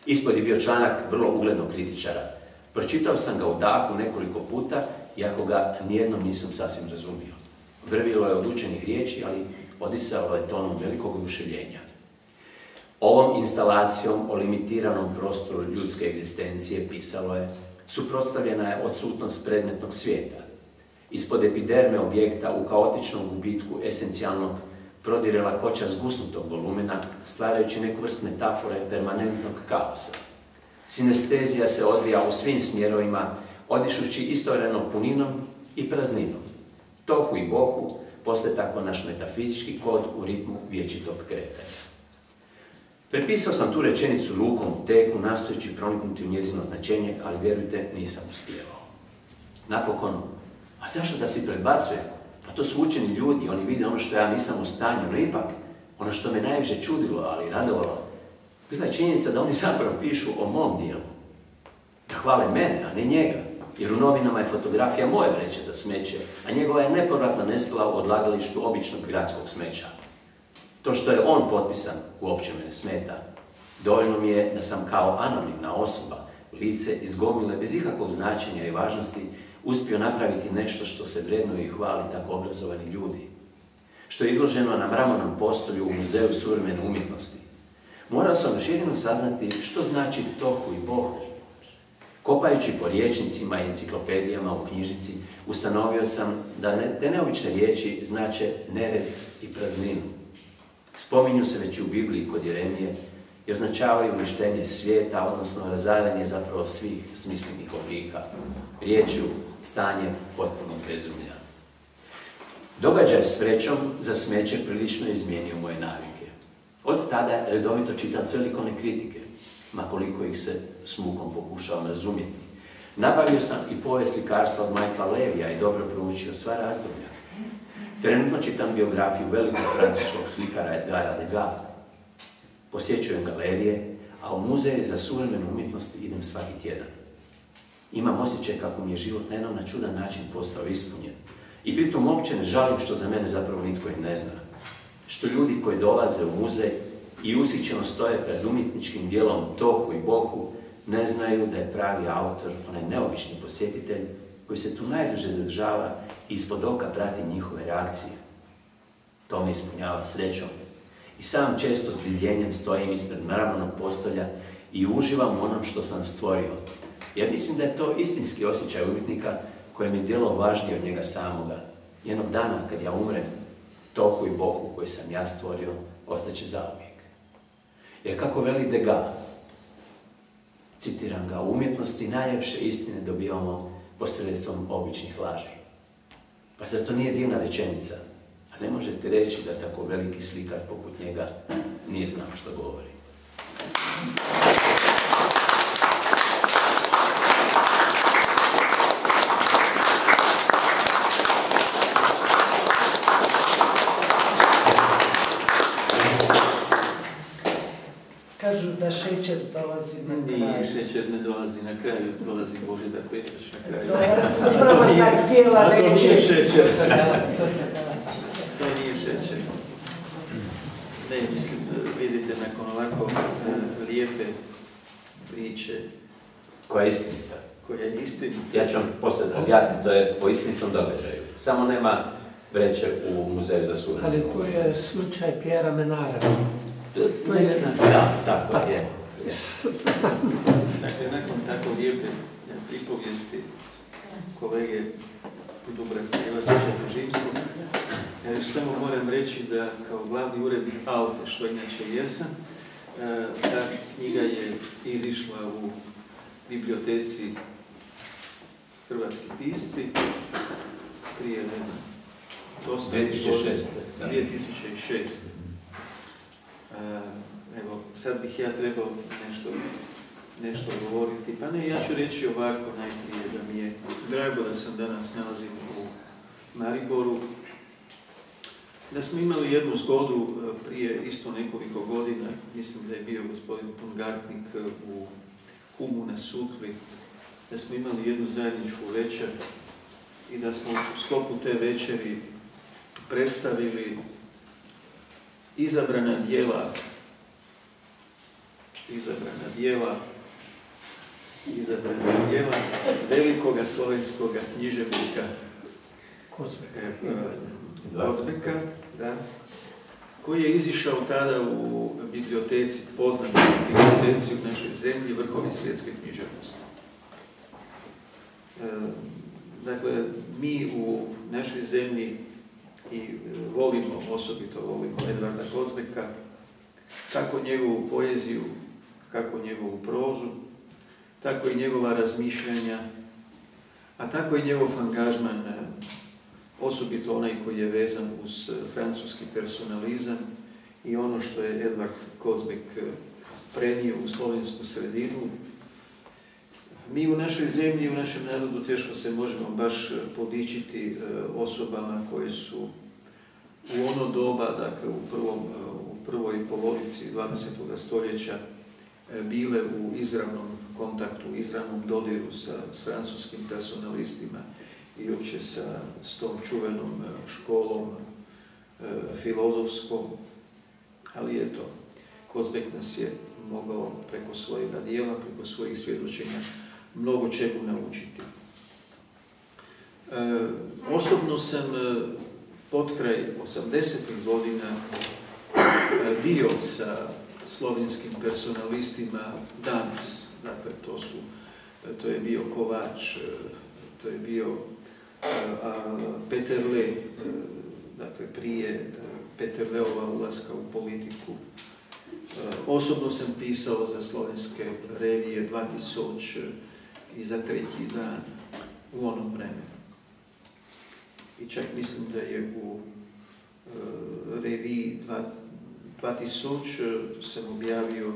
Speaker 2: Ispod je bio članak vrlo uglednog kritičara. Pročitao sam ga u dahu nekoliko puta, iako ga nijednom nisam sasvim razumio. Vrvilo je od učenih riječi, ali odisalo je tonom velikog oduševljenja. Ovom instalacijom o limitiranom prostoru ljudske egzistencije, pisalo je, suprotstavljena je odsutnost predmetnog svijeta. Ispod epiderme objekta u kaotičnom gubitku esencijalnog prodire lakoća zgusnutog volumena, stvarajući neku vrst metafore permanentnog kaosa. Sinestezija se odvija u svim smjerovima, odišući istovremeno puninom i prazninom. Tohu i Bohu postaje tako naš metafizički kod u ritmu vječitog kretanja. Prepisao sam tu rečenicu lukom u teku, nastojeći proniknuti u njezino značenje, ali vjerujte, nisam uspijevao. Napokon, a zašto da si predbacujem? Pa to su učeni ljudi, oni vide ono što ja nisam u stanju, no ipak, ono što me najviše čudilo, ali radovalo, bila je činjenica da oni zapravo pišu o mom dijelu. Da hvale mene, a ne njega, jer u novinama je fotografija moje vreće za smeće, a njegova je nepovratno nestala u odlagalištu običnog gradskog smeća. To što je on potpisan uopće me ne smeta. Dovoljno mi je da sam kao anonimna osoba, lice iz gomile bez ikakvog značenja i važnosti, uspio napraviti nešto što se vrednuje i hvali tako obrazovani ljudi. Što je izloženo na mramornom postolju u Muzeju suvremene umjetnosti. Morao sam još jedino saznati što znači Tohu i Bohu. Kopajući po rječnicima i enciklopedijama u knjižici, ustanovio sam da te neobične riječi znače nered i prazninu. Spominju se već u Bibliji kod Jeremije i označavaju uništenje svijeta, odnosno razaranje zapravo svih smislenih oblika. Riječju stanje potpunog bezumlja. Događaj s vrećom za smeće prilično izmijenio moje navike. Od tada redovito čitam sve likovne kritike, ma koliko ih se s mukom pokušavam razumjeti. Nabavio sam i povijest slikarstva od Michaela Levija i dobro proučio sva razdoblja. Trenutno čitam biografiju velikog francuskog slikara Edgara Degas. Posjećujem galerije, a u muzej za suvremenu umjetnost idem svaki tjedan. Imam osjećaj kako mi je život na jedan čudan način postao ispunjen. I pritom uopće ne žalim što za mene zapravo nitko i ne zna. Što ljudi koji dolaze u muzej i ushićeno stoje pred umjetničkim dijelom Tohu i Bohu ne znaju da je pravi autor onaj neobični posjetitelj koji se tu najduže zadržava i ispod oka prati njihove reakcije. To me ispunjava srećom. I sam često s divljenjem stojim ispred mramornog postolja i uživam u onom što sam stvorio. Jer mislim da je to istinski osjećaj umjetnika kojem je djelo važnije od njega samoga. Jednog dana kad ja umrem, tohu i boku koji sam ja stvorio ostaće zauvijek. Jer kako veli Degas, citiram ga, u umjetnosti najljepše istine dobivamo posredstvom običnih laži. Pa zar to nije divna rečenica? A ne možete reći da tako veliki slikar poput njega nije znao što govori.
Speaker 3: Kažu da šećer dolazi na kraju.
Speaker 7: Nije, šećer ne dolazi na kraju, dolazi Božidar Petrović na kraju.
Speaker 3: Upravo sam htjela reći.
Speaker 7: To nije šećer. To nije šećer. Ne, mislim, vidite, nakon ovako lijepe priče.
Speaker 2: Koja je istinita?
Speaker 7: Koja je istinita.
Speaker 2: Ja ću vam poslije objasniti, to je po istinitom događaju. Samo nema vreće u muzeju za sudbinu.
Speaker 1: Ali to je slučaj Pjera Menara.
Speaker 2: To je jedna... Da, tako je.
Speaker 7: Dakle, nakon tako lijepe pripovijesti kolege Dubravka Ivačića Božimskog, ja još samo moram reći da kao glavni urednik Alfe, što inače jesam, ta knjiga je izišla u biblioteci Hrvatski pisci prije, ne znam, dosta
Speaker 2: 2006.
Speaker 7: 2006. Evo, sad bih ja trebao nešto govoriti. Pa ne, ja ću reći ovako najprije da mi je drago da sam danas nalazim u Mariboru. Da smo imali jednu zgodu prije isto nekoliko godina, mislim da je bio gospodin Pungartnik u Humu na Sutli, da smo imali jednu zajedničku večer i da smo u sklopu te večeri predstavili izabrana djela velikoga slovenskoga književnika Kozbeka, da, koji je izišao tada u biblioteci, poznatoj biblioteci u našoj zemlji, Vrhovi svjetske književnosti. Dakle, mi u našoj zemlji i osobito volimo Edvarda Kozbeka, kako njegovu poeziju, kako njegovu prozu, tako i njegova razmišljanja, a tako i njegov angažman, osobito onaj koji je vezan uz francuski personalizam i ono što je Edvard Kozbek prenio u slovensku sredinu. Mi u našoj zemlji i u našem narodu teško se možemo baš podičiti osobama koje su u ono doba, dakle u prvoj polovici 20. stoljeća bile u izravnom kontaktu, izravnom dodiru s francuskim personalistima i uopće s tom čuvenom školom filozofskom, ali eto, Kozbek nas je mogao preko svojega dijela, preko svojih svjedočenja mnogo čemu naučiti. Osobno sam potkraj 80. godina bio sa slovenskim personalistima danas. Dakle, to je bio Kovač, to je bio Peterle, dakle prije Peterleova ulaska u politiku. Osobno sam pisao za slovenske revije Blati Soč i za Treći dan u onom vremenu. I čak mislim da je u reviji Blati Soč sam objavio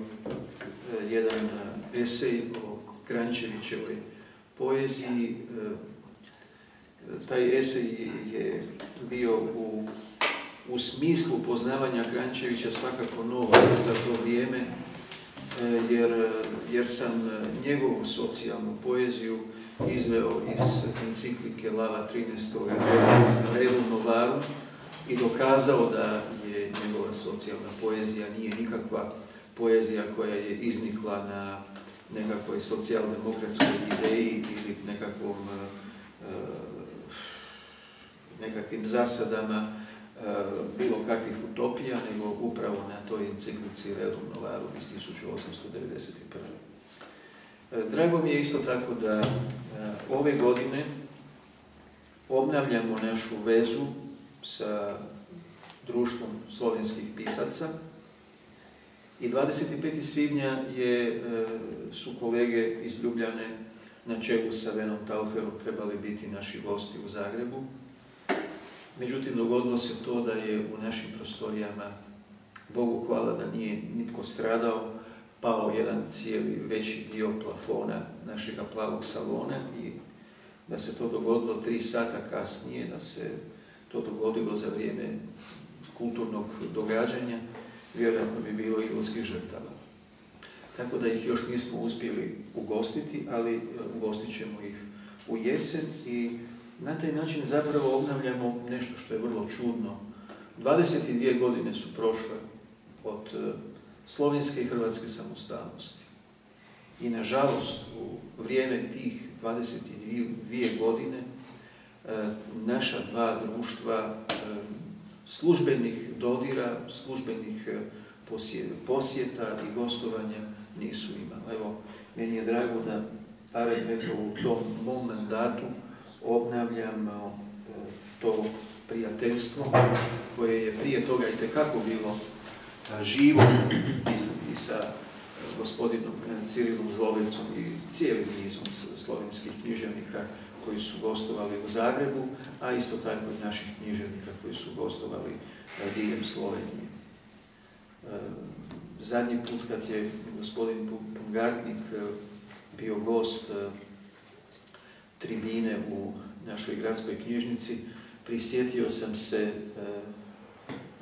Speaker 7: jedan esej o Kranjčevićevoj poeziji. Taj esej je bio u smislu poznavanja Kranjčevića svakako novost za to vrijeme, jer sam njegovu socijalnu poeziju izveo iz enciklike Lava 13. Rerum Novarum i dokazao da je njegova socijalna poezija nije nikakva poezija koja je iznikla na nekakvoj socijaldemokratskoj ideji ili nekakvim zasadama bilo kakvih utopija, nego upravo na toj enciklici Rerum Novarum iz 1891. Drago mi je isto tako da ove godine obnavljamo našu vezu sa društvom slovenskih pisaca i 25. svibnja su kolege iz Ljubljane na čelu sa Venom Tauferom trebali biti naši gosti u Zagrebu. Međutim, dogodilo se to da je u našim prostorijama, Bogu hvala da nije nitko stradao, pao jedan cijeli veći dio plafona našega plavog salona i da se to dogodilo 3 sata kasnije, da se to dogodilo za vrijeme kulturnog događanja, vjerojatno bi bilo i ljudskih žrtava. Tako da ih još nismo uspjeli ugostiti, ali ugostit ćemo ih u jesen i na taj način zapravo obnavljamo nešto što je vrlo čudno. 22 godine su prošle od slovenske i hrvatske samostalnosti. I nažalost, u vrijeme tih 22 godine naša dva društva službenih dodira, službenih posjeta i gostovanja nisu imali. Evo, meni je drago da barem u tom mom mandatu obnavljamo to prijateljstvo koje je prije toga itekako bilo živo i sa gospodinom Cirilom Zlovecom i cijelim nizom slovenskih književnika koji su gostovali u Zagrebu, a isto tako i naših književnika koji su gostovali diljem Slovenije. Zadnji put kad je gospodin Pungartnik bio gost tribine u našoj gradskoj knjižnici, prisjetio sam se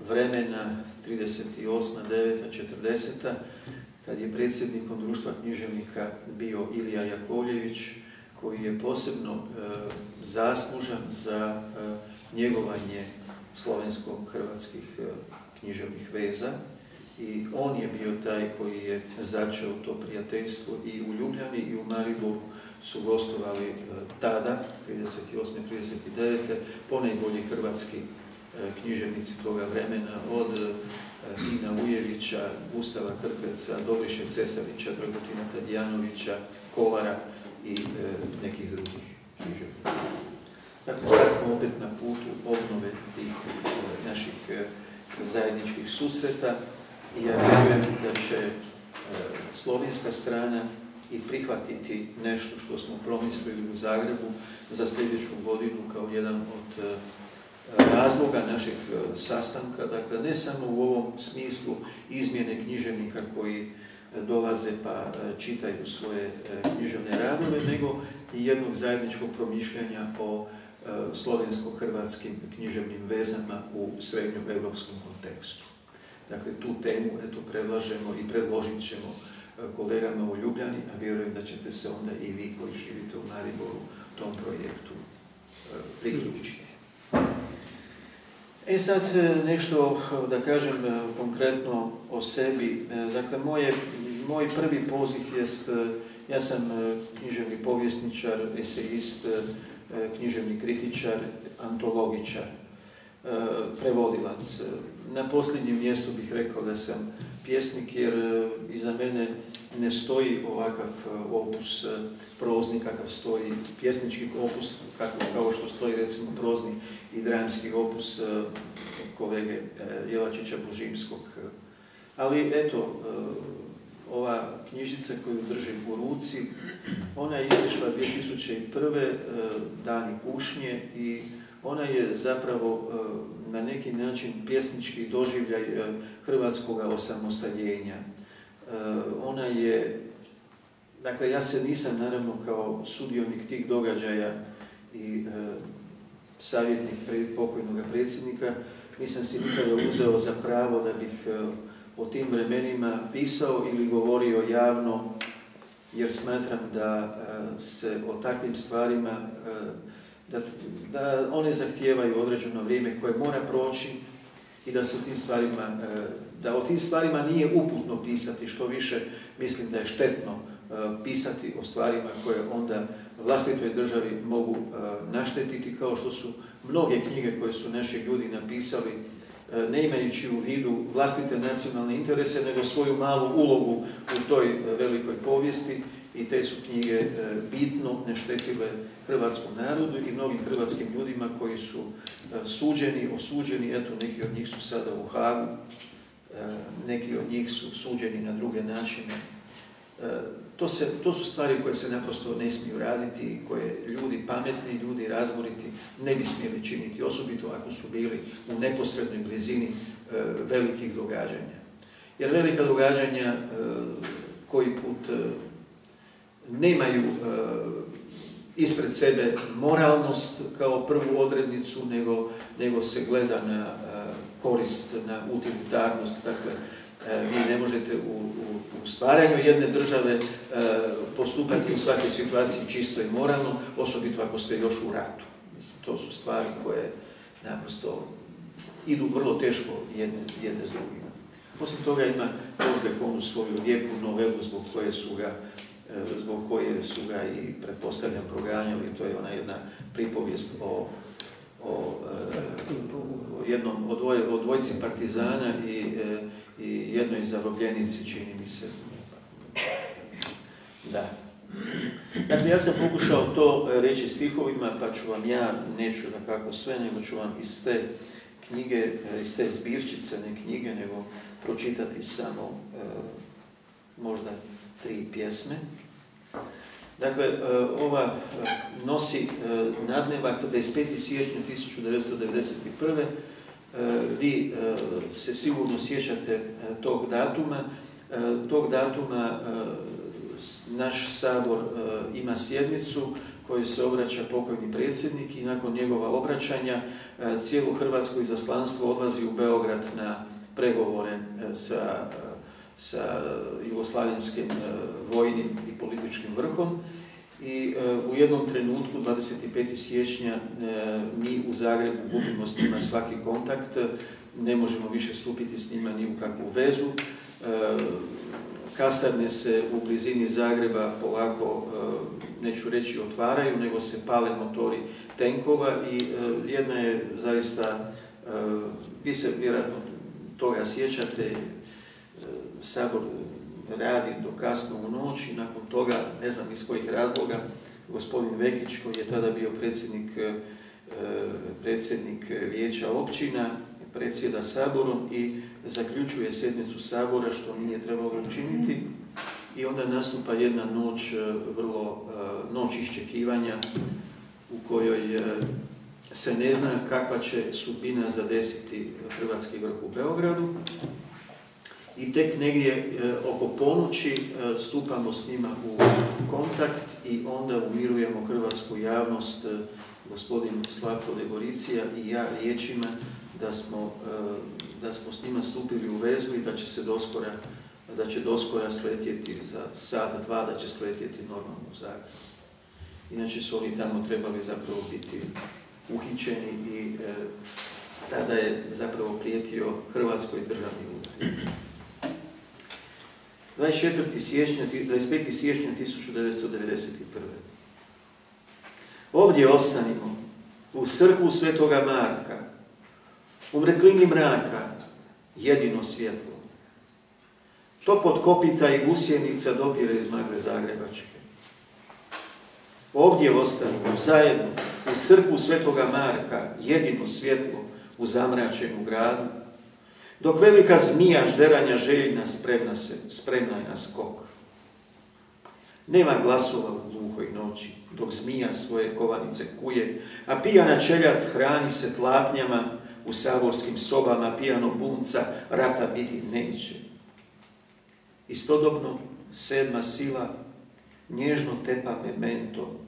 Speaker 7: vremena 38.9.40. kad je predsjednikom društva književnika bio Ilija Jakovljević, koji je posebno zaslužan za njegovanje slovensko-hrvatskih književnih veza. I on je bio taj koji je začeo to prijateljstvo i u Ljubljani i u Mariboru su gostovali tada, 38.39. ponajbolji hrvatski književnici toga vremena, od Tina Ujevića, Gustava Krkleca, Dobriše Cesarića, Dragutina Tadijanovića, Kolara i nekih drugih književnika. Dakle, sad smo opet na putu obnove tih naših zajedničkih susreta i ja vjerujem da će slovenska strana i prihvatiti nešto što smo promislili u Zagrebu za sljedeću godinu kao jedan od razloga našeg sastanka, dakle ne samo u ovom smislu izmjene književnika koji dolaze pa čitaju svoje književne radove, nego i jednog zajedničkog promišljanja o slovensko-hrvatskim književnim vezama u srednjoevropskom kontekstu. Dakle, tu temu predlažemo i predložit ćemo kolegama u Ljubljani, a vjerujem da ćete se onda i vi koji živite u Mariboru tom projektu priključiti. Sad nešto da kažem konkretno o sebi. Dakle, moj prvi poziv jest, ja sam književni povjesničar, esejist, književni kritičar, antologičar, prevodilac. Na posljednjem mjestu bih rekao da sam pjesnik, jer iza mene ne stoji ovakav opus prozni kakav stoji pjesnički opus, kao što stoji recimo prozni i dramski opus kolege Jelačića Božimskog. Ali eto, ova knjižica koju držim u ruci, ona je izišla 2001. Dani kušnje i ona je zapravo na neki način pjesnički doživljaj hrvatskog osamostaljenja. Ona je, dakle ja se nisam naravno kao sudionik tih događaja i savjetnik pokojnog predsjednika, nisam si nikada uzeo za pravo da bih o tim vremenima pisao ili govorio javno, jer smatram da se o takvim stvarima, da one zahtijevaju određeno vrijeme koje mora proći i da se o tim stvarima nije uputno pisati, što više mislim da je štetno pisati o stvarima koje onda vlastitoj državi mogu naštetiti, kao što su mnoge knjige koje su naši ljudi napisali, ne imajući u vidu vlastite nacionalne interese, nego svoju malu ulogu u toj velikoj povijesti, i te su knjige bitno neštetile hrvatskom narodu i mnogim hrvatskim ljudima koji su suđeni, osuđeni, eto neki od njih su sada u Hagu, neki od njih su suđeni na druge načine. To su stvari koje se naprosto ne smiju raditi, koje ljudi pametni, ljudi razboriti ne bi smjeli činiti, osobito ako su bili u neposrednoj blizini velikih događanja. Jer velika događanja koji put nemaju ispred sebe moralnost kao prvu odrednicu, nego se gleda na korist, na utilitarnost. Dakle, vi ne možete u stvaranju jedne države postupati u svakoj situaciji čisto i moralno, osobito ako ste još u ratu. Mislim, to su stvari koje naprosto idu vrlo teško jedne s drugima. Osim toga ima Ozbek onu svoju lijepu novelu zbog koje su ga i pretpostavljam proganjali. To je ona jedna pripovijest o dvojci partizana i jednoj zarobljenici, čini mi se. Da. Dakle, ja sam pokušao to reći stihovima, pa ću vam neću dakako sve, nego ću vam iz te knjige, iz te zbirčice, ne knjige, nego pročitati samo možda 3 pjesme. Dakle, ova nosi nadnevak 25. siječnja 1991. Vi se sigurno sjećate tog datuma. Tog datuma naš Sabor ima sjednicu kojoj se obraća pokojni predsjednik, i nakon njegova obraćanja cijelo hrvatsko izaslanstvo odlazi u Beograd na pregovore sa jugoslavenskim vojnim i političkim vrhom. I u jednom trenutku, 25. siječnja, mi u Zagrebu gubimo s njima svaki kontakt, ne možemo više stupiti s njima ni u kakvu vezu. Kasarne se u blizini Zagreba polako, neću reći otvaraju, nego se pale motori tenkova, i jedna je zaista, vi se vjerojatno toga sjećate, Sabor radi do kasno u noć, i nakon toga, ne znam iz kojih razloga, gospodin Vekić, koji je tada bio predsjednik vijeća općina, predsjeda Saborom i zaključuje sjednicu Sabora, što nije trebalo učiniti, i onda nastupa jedna noć iščekivanja u kojoj se ne zna kakva će sudbina zadesiti hrvatski vrh u Beogradu. I tek negdje oko ponoći stupamo s njima u kontakt i onda umirujemo hrvatsku javnost, gospodin Slavko Degoricija i ja, riječima da smo s njima stupili u vezu i da će doskora sletjeti za sat, 2, da će sletjeti normalno u Zagreb. Inače su oni tamo trebali zapravo biti uhićeni i tada je zapravo prijetio Hrvatskoj državni udar. 25. siječnja 1991. Ovdje ostanimo, u crkvu Svetoga Marka, u mreklini mraka, jedino svjetlo. To pod kopita i gusjenica dopire iz magle zagrebačke. Ovdje ostanimo, zajedno, u crkvu Svetoga Marka, jedino svjetlo u zamračenu gradu, dok velika zmija žderanja željna spremna je na skok. Nema glasova u gluhoj noći, dok zmija svoje kovanice kuje, a pijana čeljad hrani se tlapnjama, u saborskim sobama pijano bunca rata biti neće. Istodobno 7. sila nježno tepa memento,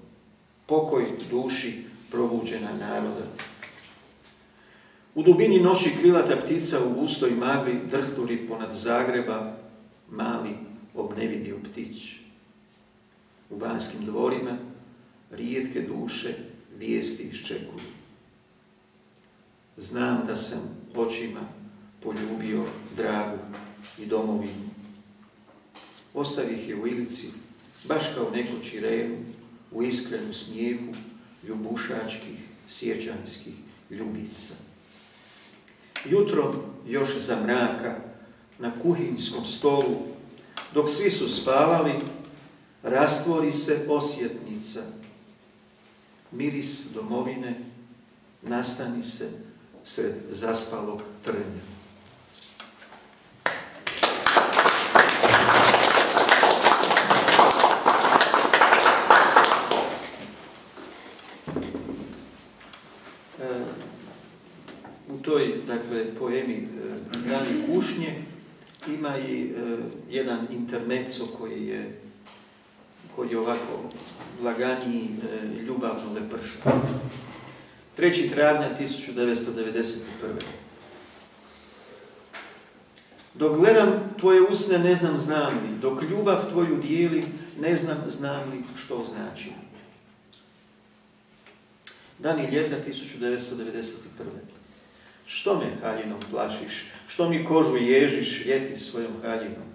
Speaker 7: pokoj duši probuđena naroda. U dubini noći krilata ptica u gustoj magli drhturi ponad Zagreba, mali obnevidio ptić. U Banskim dvorima rijetke duše vijesti iščekuju. Znam da sam očima poljubio dragu i domovinu. Ostavih je u Ilici, baš kao neku čirenu, u iskrenu smijehu ljubušačkih, sjećanskih ljubica. Jutrom još za mraka na kuhinjskom stolu, dok svi su spavali, rastvori se osjetnica. Miris domovine nastani se sred zaspalog trnja. U toj, dakle, poemi Dani kušnje ima i jedan intermezzo koji je ovako laganiji, ljubavno lepršan. 3. travnja 1991. Dok gledam tvoje usne, ne znam znam li, dok ljubav tvoju dijelim, ne znam li što znači. Dani ljeta 1991. Što me haljinom plašiš, što mi kožu ježiš, ljeti svojom haljinom.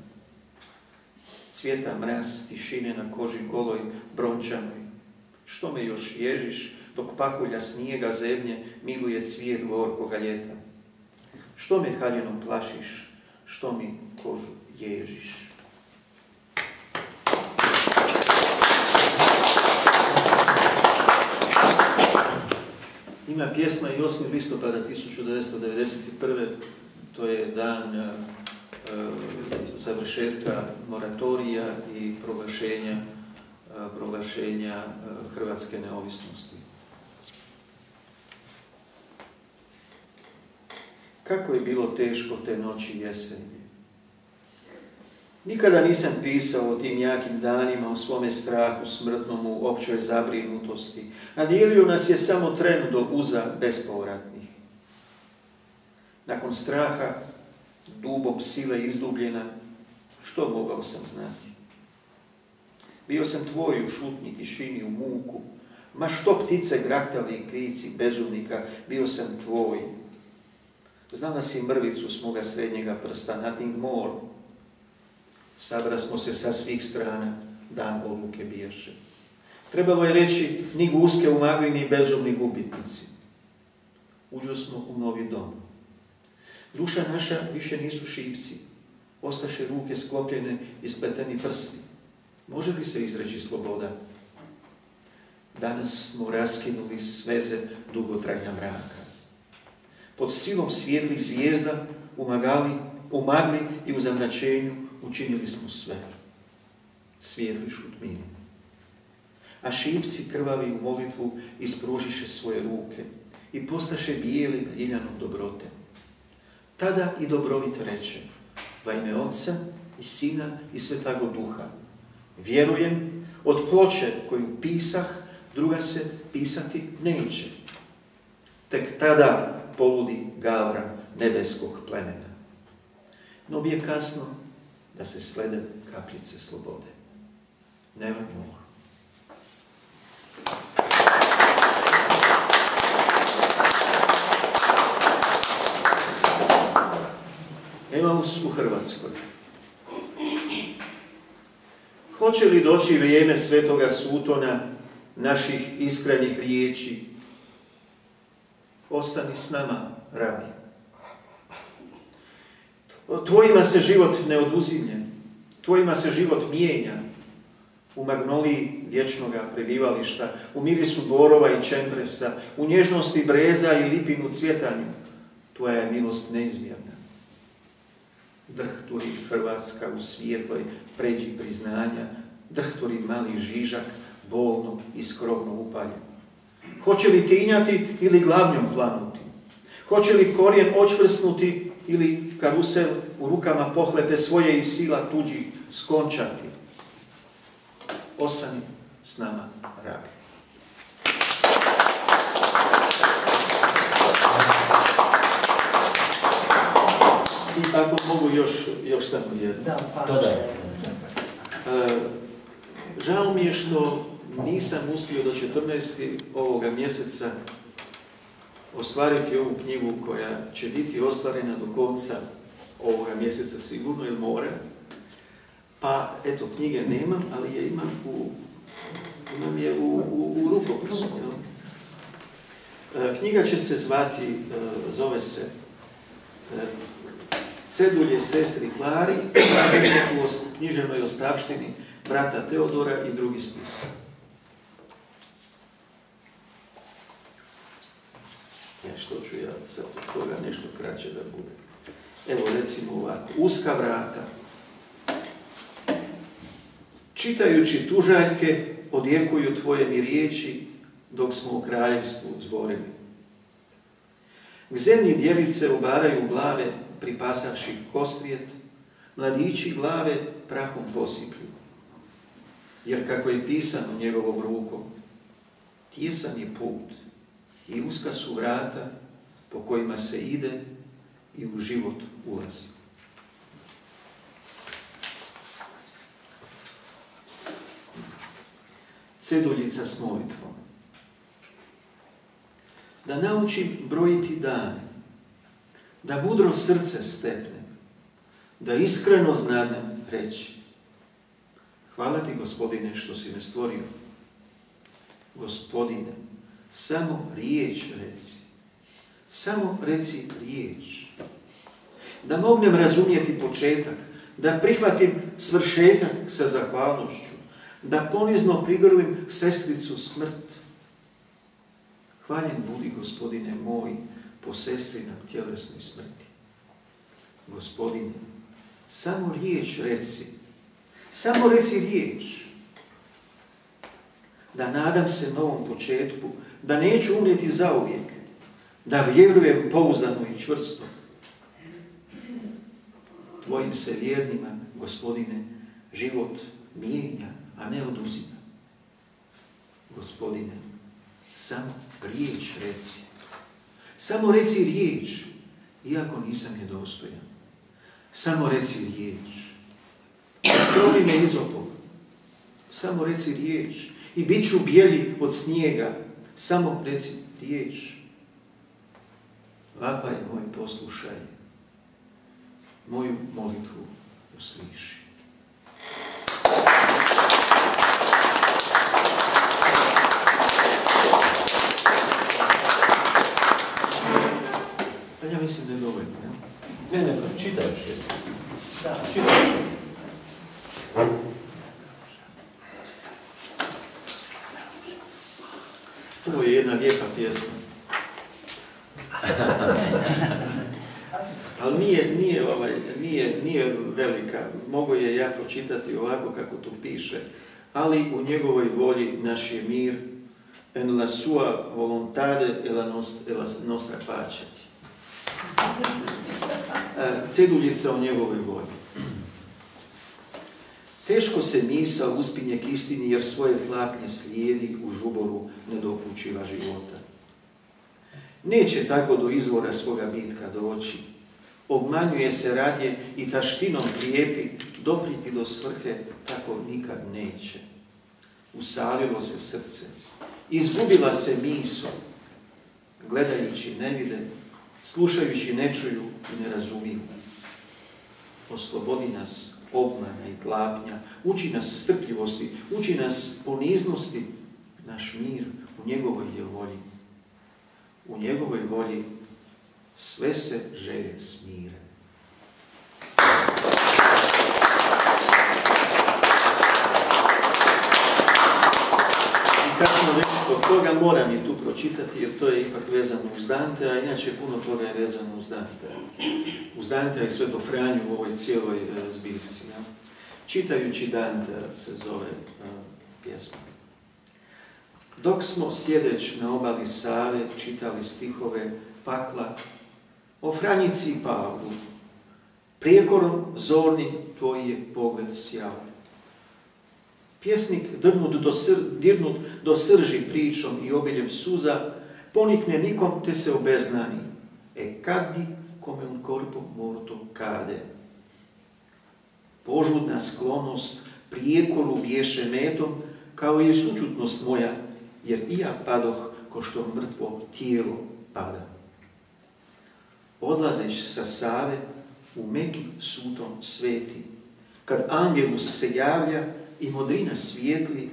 Speaker 7: Cvjeta mraz, tišine na koži goloj, brončanoj. Što me još ježiš, dok pahulja snijega zemlje miluje cvijet gorkoga ljeta. Što me haljinom plašiš, što mi kožu ježiš. Ima pjesma i 8. listopada 1991. To je dan završetka moratorija i proglašenja hrvatske neovisnosti. Kako je bilo teško te noći jesenje. Nikada nisam pisao o tim jakim danima, o svome strahu, smrtnom, u općoj zabrinutosti, a dijelio nas je samo tren do uza bespovratnih. Nakon straha, dubom sile izdubljena, što mogao sam znati? Bio sam tvoj u šutnji tišini, u muku, ma što ptice graktali i krici bezumnika, bio sam tvoj. Znala si mrvicu s moga srednjega prsta, nothing more. Sabra smo se sa svih strana, dan odluke bijaše. Trebalo je reći, ni guske u magli, ni bezumni gubitnici. Uđo smo u novi dom. Duša naša više nisu šipci, ostaše ruke sklopljene i spleteni prsti. Može li se izreći sloboda? Danas smo raskinuli sveze dugotrajna mraka. Pod silom svijetlih zvijezda u magli i u zamračenju učinili smo sve. Svijetli šutmini. A šipci krvavi u molitvu ispružiše svoje ruke i postaše bijeli ljiljanom dobrote. Tada i dobrovit reče, va ime Otca i Sina i Svetago Duha. Vjerujem, od ploče koju pisah, druga se pisati neće. Tek tada poludi gavran nebeskog plemena. No bi je kasno da se slede kapljice slobode. Never more. Emaus u Hrvatskoj. Hoće li doći vrijeme svetoga sutona naših iskrenih riječi? Ostani s nama, rabi. Tvojima se život ne oduzimlja, tvojima se život mijenja u magnoliji vječnoga prebivališta, u mirisu borova i čempresa, u nježnosti breza i lipinu cvjetanju. Tvoja je milost neizmjerna. Drhturi Hrvatska u svijetloj pređi priznanja, drhturi mali žižak, bolno i skromno upaljen. Hoće li tinjati ili glavnjom planuti? Hoće li korijen očvrsnuti ili karusel u rukama pohlepe svoje i sila tuđih skončati? Ostani s nama, rabi. I ako mogu još samo jedno. Žao mi je što nisam uspio do 14. ovoga mjeseca ostvariti ovu knjigu koja će biti ostvarena do konca ovoga mjeseca sigurno, jer mora. Pa, eto, knjige nemam, ali je imam u nam je u rukopisu. Knjiga će se zvati, zove se Cedulje sestri Klari, u književnoj ostavštini brata Teodora i drugi spis. Što ću ja sad od toga nešto kraće da bude. Evo recimo ovako, uska vrata. Čitajući tužaljke, odjekuju tvoje mi riječi, dok smo u kraljevstvu zborili. K zemlji djelice obaraju glave, pripasavši kostrijet, mladići glave prahom posiplju. Jer kako je pisano njegovom rukom, tijesan je put i uska su vrata po kojima se ide i u život ulazi. Ceduljica s molitvom. Da naučim brojiti dane, da mudro srce stepnem, da iskreno znanem reći. Hvala ti, Gospodine, što si me stvorio. Gospodine, samo riječ reci. Samo reci riječ. Da mognem razumjeti početak, da prihvatim svršetak sa zahvalnošću, da ponizno prigrlim sestricu smrt. Hvaljen budi, Gospodine moj, po sestrinam tjelesnoj smrti. Gospodine, samo riječ reci. Samo reci riječ. Da nadam se novom početku, da neću umrijeti zauvijek, da vjerujem pouzdano i čvrsto. Tvojim se vjernima, Gospodine, život mijenja, a ne oduzima. Gospodine, samo riječ reci. Samo reci riječ, iako nisam je dostojan. Samo reci riječ. Strovi me izopog. Samo reci riječ. I bit ću bijeli od snijega. Samo reci riječ. Vapaj moj poslušaj. Moju molitvu usliši. Ja mislim da je dovoljno, ne?
Speaker 2: Ne, čitaj još jedno. Čitaj još jedno.
Speaker 7: Ovo je jedna lijepa pjesma. Ali nije velika. Mogu je ja pročitati ovako kako tu piše. Ali u njegovoj volji naš je mir. En la sua volontade e la nostra pace. Ceduljica o njegovoj volji. Teško se misao uspinje k istini, jer svoje tlapnje slijedi u žuboru nedokučiva života. Neće tako do izvora svoga bitka doći. Obmanjuje se radije i taštinom krijepi, dopriti do svrhe tako nikad neće. Usalilo se srce, izgubila se misao. Gledajući ne vide, slušajući ne čuju i ne razumiju. Oslobodi nas obmana i tlapnja, uči nas strpljivosti, uči nas poniznosti, naš mir u njegovoj je volji. U njegovoj volji sve se želje smire. I kad smo već od toga, moram je tu pročitati, jer to je ipak vezano uz Dante, a inače puno toga je vezano uz Dante. Uz Dante i Svetog Franju u ovoj cijeloj zbirci. Ja? Čitajući Dante se zove pjesma. Dok smo sjedeć na obali Save čitali stihove pakla o Franjici i Pavlu, prijekorom zornim tvoj je pogled sjao. Pjesnik dirnut do srži pričom i obiljem suza, ponikne nikom te se obeznani. E cadi come un corpo morto cade. Požudna sklonost prijekoru biješe metom, kao i sućutnost moja, jer i ja padoh ko što mrtvo tijelo pada. Odlazeć sa Save u meki sutom sveti, kad angelus se javlja i modrina svijetli,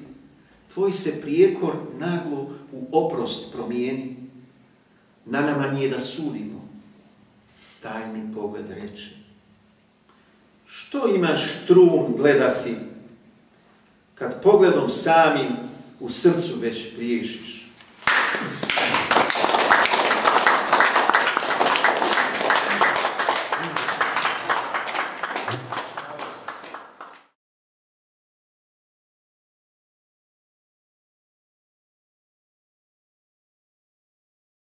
Speaker 7: tvoj se prijekor naglo u oprost promijeni. Na nama nije da sudimo. Tajni pogled reče. Što imaš trun gledati, kad pogledom samim u srcu već griješiš?